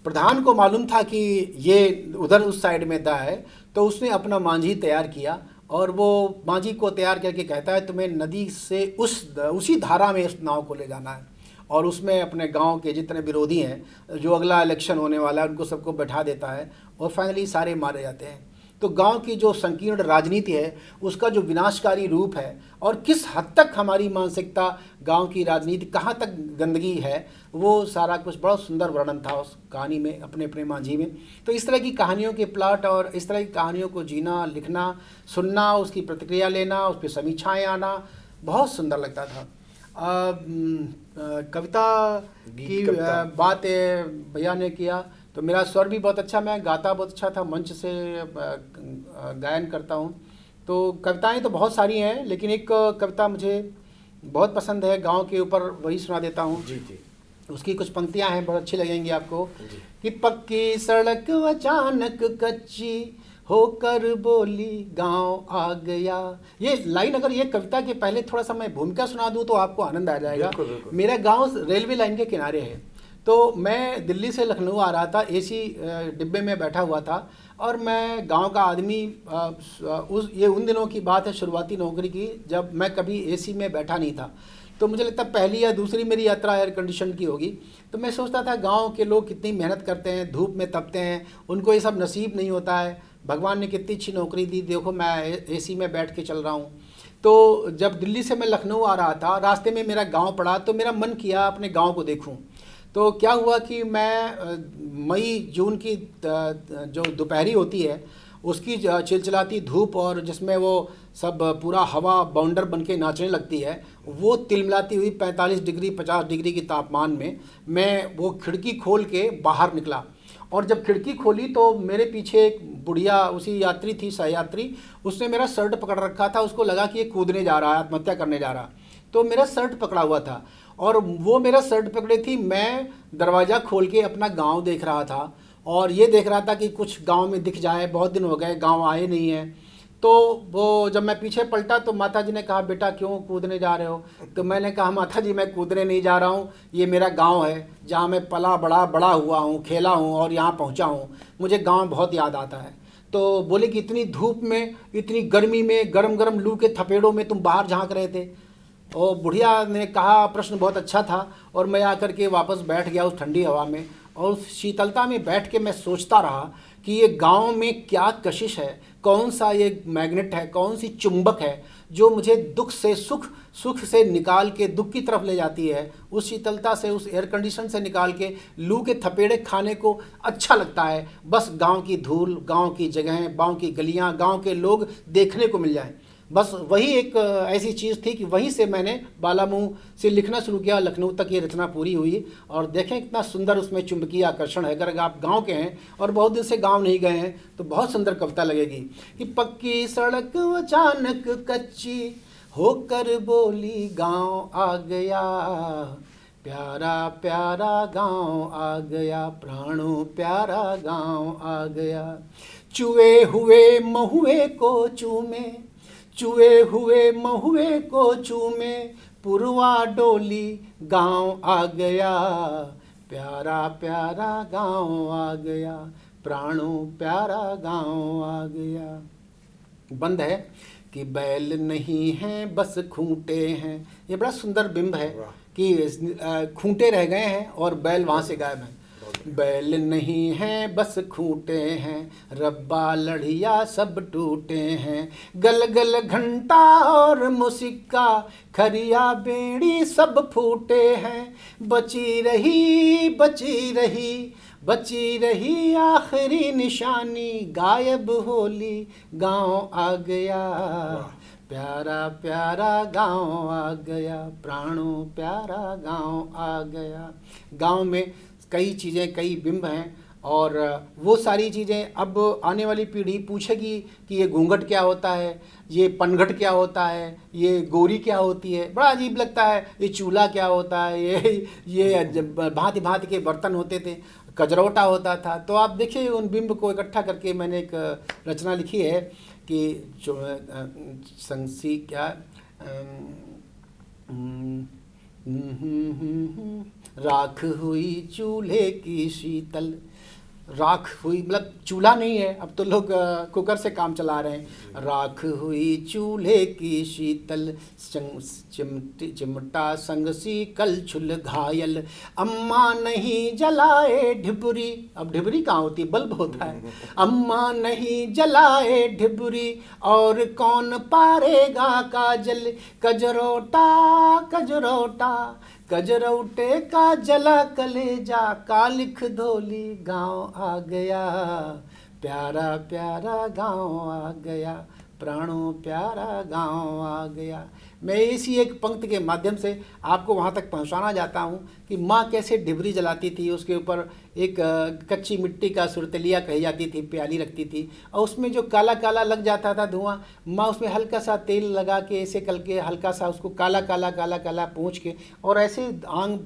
प्रधान को मालूम था कि ये उधर उस साइड में दा है, तो उसने अपना मांझी तैयार किया, और वो मांझी को तैयार करके कहता है तुम्हें नदी से उसी धारा में उस नाव को ले जाना है, और उसमें अपने गांव के जितने विरोधी हैं, जो अगला इलेक्शन होने वाला है, उनको सबको बैठा देता है, और फाइनली सारे मारे जाते हैं। तो गांव की जो संकीर्ण राजनीति है, उसका जो विनाशकारी रूप है, और किस हद तक हमारी मानसिकता, गांव की राजनीति कहाँ तक गंदगी है, वो सारा कुछ बड़ा सुंदर वर्णन था उस कहानी में, अपने अपने मांझी में। तो इस तरह की कहानियों के प्लॉट और इस तरह की कहानियों को जीना, लिखना, सुनना, उसकी प्रतिक्रिया लेना, उस पर समीक्षाएँ आना बहुत सुंदर लगता था। कविता की बात भैया ने किया, तो मेरा स्वर भी बहुत अच्छा, मैं गाता बहुत अच्छा था, मंच से गायन करता हूँ। तो कविताएं तो बहुत सारी हैं, लेकिन एक कविता मुझे बहुत पसंद है, गांव के ऊपर, वही सुना देता हूँ। जी जी। उसकी कुछ पंक्तियां हैं, बहुत अच्छी लगेंगी आपको। कि पक्की सड़क अचानक कच्ची होकर बोली गांव आ गया। ये लाइन अगर ये कविता के पहले थोड़ा सा मैं भूमिका सुना दूं तो आपको आनंद आ जाएगा। बिल्कुल, बिल्कुल। मेरा मेरा गांव रेलवे लाइन के किनारे है, तो मैं दिल्ली से लखनऊ आ रहा था, एसी डिब्बे में बैठा हुआ था, और मैं गांव का आदमी, ये उन दिनों की बात है, शुरुआती नौकरी की, जब मैं कभी एसी में बैठा नहीं था। तो मुझे लगता है पहली या दूसरी मेरी यात्रा एयर कंडीशन की होगी। तो मैं सोचता था गांव के लोग कितनी मेहनत करते हैं, धूप में तपते हैं, उनको ये सब नसीब नहीं होता है, भगवान ने कितनी अच्छी नौकरी दी, देखो मैं एसी में बैठ के चल रहा हूँ। तो जब दिल्ली से मैं लखनऊ आ रहा था, रास्ते में मेरा गांव पड़ा, तो मेरा मन किया अपने गांव को देखूं। तो क्या हुआ कि मैं मई जून की जो दोपहरी होती है, उसकी चिलचिलाती धूप, और जिसमें वो सब पूरा हवा बाउंडर बन के नाचने लगती है, वो तिलमिलाती हुई 45 डिग्री 50 डिग्री की तापमान में मैं वो खिड़की खोल के बाहर निकला। और जब खिड़की खोली तो मेरे पीछे एक बुढ़िया, उसी यात्री थी, सहयात्री, उसने मेरा शर्ट पकड़ रखा था, उसको लगा कि ये कूदने जा रहा है, आत्महत्या करने जा रहा। तो मेरा शर्ट पकड़ा हुआ था, और वो मेरा शर्ट पकड़े थी, मैं दरवाज़ा खोल के अपना गांव देख रहा था, और ये देख रहा था कि कुछ गांव में दिख जाए, बहुत दिन हो गए गांव आए नहीं हैं। तो वो जब मैं पीछे पलटा तो माता जी ने कहा, बेटा क्यों कूदने जा रहे हो? तो मैंने कहा, माता जी मैं कूदने नहीं जा रहा हूँ, ये मेरा गांव है जहाँ मैं पला बड़ा हुआ हूँ, खेला हूँ, और यहाँ पहुँचा हूँ, मुझे गांव बहुत याद आता है। तो बोले कि इतनी धूप में, इतनी गर्मी में, गरम गरम लू के थपेड़ों में तुम बाहर झाँक रहे थे? और बुढ़िया ने कहा, प्रश्न बहुत अच्छा था, और मैं आकर के वापस बैठ गया उस ठंडी हवा में, और उस शीतलता में बैठ के मैं सोचता रहा कि ये गांव में क्या कशिश है, कौन सा ये मैग्नेट है, कौन सी चुंबक है जो मुझे दुख से सुख, सुख से निकाल के दुख की तरफ ले जाती है। उस शीतलता से, उस एयर कंडीशन से निकाल के लू के थपेड़े खाने को अच्छा लगता है। बस गांव की धूल, गांव की जगहें, गांव की गलियां, गांव के लोग देखने को मिल जाएं। बस वही एक ऐसी चीज़ थी कि वहीं से मैंने बालामुँह से लिखना शुरू किया, लखनऊ तक ये रचना पूरी हुई। और देखें कितना सुंदर उसमें चुंबकीय आकर्षण है। अगर आप गांव के हैं और बहुत दिन से गांव नहीं गए हैं तो बहुत सुंदर कविता लगेगी कि पक्की सड़क अचानक कच्ची होकर बोली गांव आ गया, प्यारा प्यारा गांव आ गया, प्राणों प्यारा गांव आ गया। चुए हुए महुए को चूमे, चुए हुए महुए को चूमे, पुरवा डोली गांव आ गया, प्यारा प्यारा गांव आ गया, प्राणों प्यारा गांव आ गया। बंद है कि बैल नहीं हैं बस खूंटे हैं। ये बड़ा सुंदर बिंब है कि खूंटे रह गए हैं और बैल वहाँ से गायब हैं। बैल नहीं हैं बस खूंटे हैं, रब्बा लड़िया सब टूटे हैं, गल गल घंटा और मुसिक्का, खरिया बेड़ी सब फूटे हैं, बची रही बची रही बची रही आखिरी निशानी, गायब होली गांव आ गया, प्यारा प्यारा गांव आ गया, प्राणों प्यारा गांव आ गया। गांव में कई चीज़ें, कई बिंब हैं और वो सारी चीज़ें अब आने वाली पीढ़ी पूछेगी कि ये घूंघट क्या होता है, ये पनघट क्या होता है, ये गोरी क्या होती है। बड़ा अजीब लगता है। ये चूल्हा क्या होता है, ये भांति भांति के बर्तन होते थे, कजरौटा होता था। तो आप देखिए उन बिंब को इकट्ठा करके मैंने एक रचना लिखी है कि संसी क्या राख हुई चूल्हे की शीतल, राख हुई मतलब चूल्हा नहीं है, अब तो लोग कुकर से काम चला रहे हैं। राख हुई चूल्हे की शीतल, चिमटा संग सी कल छुल घायल, अम्मा नहीं जलाए ढिबुरी। अब ढिबुरी कहाँ होती है, बल्ब होता है। अम्मा नहीं जलाए ढिबुरी और कौन पारेगा काजल, कजरोटा कजरोटा कजरौटे का जला कलेजा, कालिख धोली गांव आ गया, प्यारा प्यारा गांव आ गया, प्राणों प्यारा गांव आ गया। मैं इसी एक पंक्ति के माध्यम से आपको वहाँ तक पहुँचाना चाहता हूँ कि माँ कैसे डिबरी जलाती थी, उसके ऊपर एक कच्ची मिट्टी का सुरतलिया कही जाती थी, प्याली रखती थी और उसमें जो काला काला लग जाता था धुआं, माँ उसमें हल्का सा तेल लगा के ऐसे करके हल्का सा उसको काला काला काला काला पोंछ के और ऐसे आंग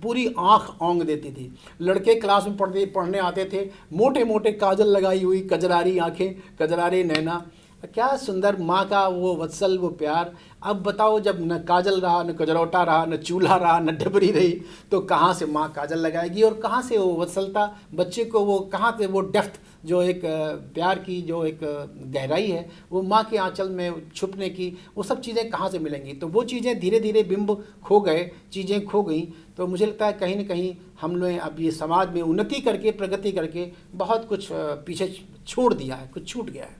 पूरी आँख ओंग देती थी। लड़के क्लास में पढ़ने आते थे, मोटे मोटे काजल लगाई हुई, कजरारी आँखें, कजरारे नैना, क्या सुंदर माँ का वो वत्सल, वो प्यार। अब बताओ जब न काजल रहा, न कजरौटा रहा, न चूल्हा रहा, न डबरी रही, तो कहाँ से माँ काजल लगाएगी और कहाँ से वो वत्सलता बच्चे को, वो कहाँ से वो डेप्थ, जो एक प्यार की जो एक गहराई है, वो माँ के आंचल में छुपने की, वो सब चीज़ें कहाँ से मिलेंगी। तो वो चीज़ें धीरे धीरे बिंब खो गए, चीज़ें खो गई। तो मुझे लगता है कहीं ना कहीं हम लोग अब ये समाज में उन्नति करके, प्रगति करके बहुत कुछ पीछे छोड़ दिया है, कुछ छूट गया है।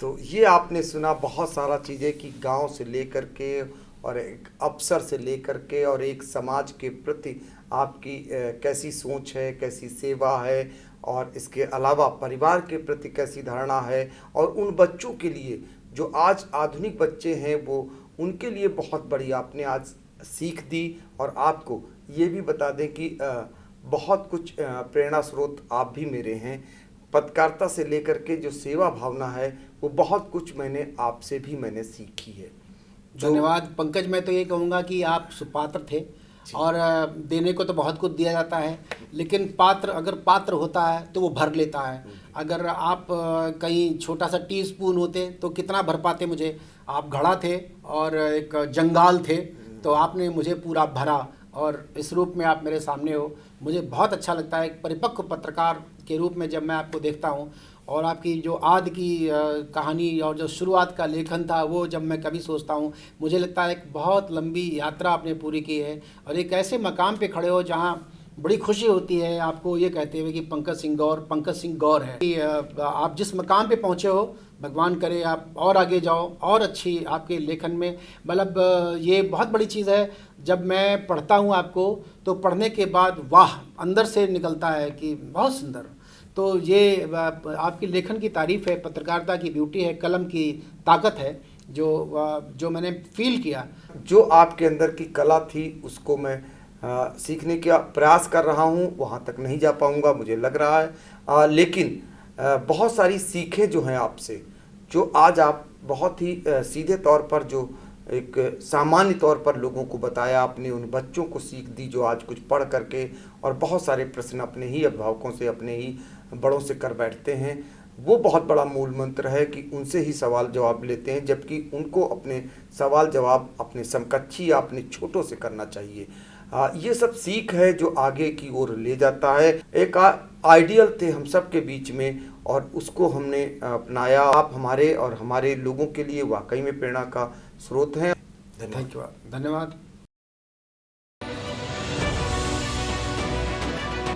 तो ये आपने सुना बहुत सारा चीज़ें कि गांव से लेकर के और एक अवसर से लेकर के और एक समाज के प्रति आपकी कैसी सोच है, कैसी सेवा है और इसके अलावा परिवार के प्रति कैसी धारणा है और उन बच्चों के लिए जो आज आधुनिक बच्चे हैं वो उनके लिए बहुत बड़ी आपने आज सीख दी। और आपको ये भी बता दें कि बहुत कुछ प्रेरणा स्रोत आप भी मेरे हैं। पत्रकारिता से लेकर के जो सेवा भावना है वो बहुत कुछ मैंने आपसे भी मैंने सीखी है। धन्यवाद पंकज। मैं तो ये कहूँगा कि आप सुपात्र थे और देने को तो बहुत कुछ दिया जाता है, लेकिन पात्र अगर पात्र होता है तो वो भर लेता है। अगर आप कहीं छोटा सा टी स्पून होते तो कितना भर पाते मुझे। आप घड़ा थे और एक जंगाल थे, तो आपने मुझे पूरा भरा और इस रूप में आप मेरे सामने हो। मुझे बहुत अच्छा लगता है एक परिपक्व पत्रकार के रूप में जब मैं आपको देखता हूँ और आपकी जो आदि की कहानी और जो शुरुआत का लेखन था वो जब मैं कभी सोचता हूँ, मुझे लगता है एक बहुत लंबी यात्रा आपने पूरी की है और एक ऐसे मकाम पे खड़े हो जहाँ बड़ी खुशी होती है आपको ये कहते हुए कि पंकज सिंह गौर है। कि आप जिस मकाम पे पहुँचे हो, भगवान करे आप और आगे जाओ और अच्छी आपके लेखन में, मतलब ये बहुत बड़ी चीज़ है। जब मैं पढ़ता हूँ आपको तो पढ़ने के बाद वाह अंदर से निकलता है कि बहुत सुंदर, तो ये आपकी लेखन की तारीफ़ है, पत्रकारिता की ब्यूटी है, कलम की ताकत है, जो मैंने फील किया। जो आपके अंदर की कला थी उसको मैं सीखने का प्रयास कर रहा हूँ, वहाँ तक नहीं जा पाऊँगा मुझे लग रहा है, लेकिन बहुत सारी सीखें जो हैं आपसे, जो आज आप बहुत ही सीधे तौर पर जो एक सामान्य तौर पर लोगों को बताया, आपने उन बच्चों को सीख दी जो आज कुछ पढ़ करके और बहुत सारे प्रश्न अपने ही अभिभावकों से, अपने ही बड़ों से कर बैठते हैं। वो बहुत बड़ा मूल मंत्र है कि उनसे ही सवाल जवाब लेते हैं, जबकि उनको अपने सवाल जवाब अपने समकक्षी या अपने छोटों से करना चाहिए। ये सब सीख है जो आगे की ओर ले जाता है। एक आइडियल थे हम सब के बीच में और उसको हमने अपनाया। आप हमारे और हमारे लोगों के लिए वाकई में प्रेरणा का स्रोत हैं। धन्यवाद।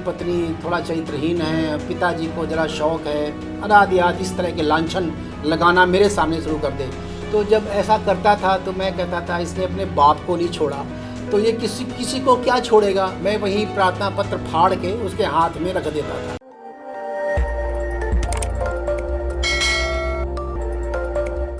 पत्नी थोड़ा चरित्रहीन है, पिताजी को जरा शौक है, अनादियात इस तरह के लांछन लगाना मेरे सामने शुरू कर दे। तो जब ऐसा करता था तो मैं कहता था इसने अपने बाप को नहीं छोड़ा, तो ये किसी को क्या छोड़ेगा। मैं वही प्रार्थना पत्र फाड़ के उसके हाथ में रख देता था।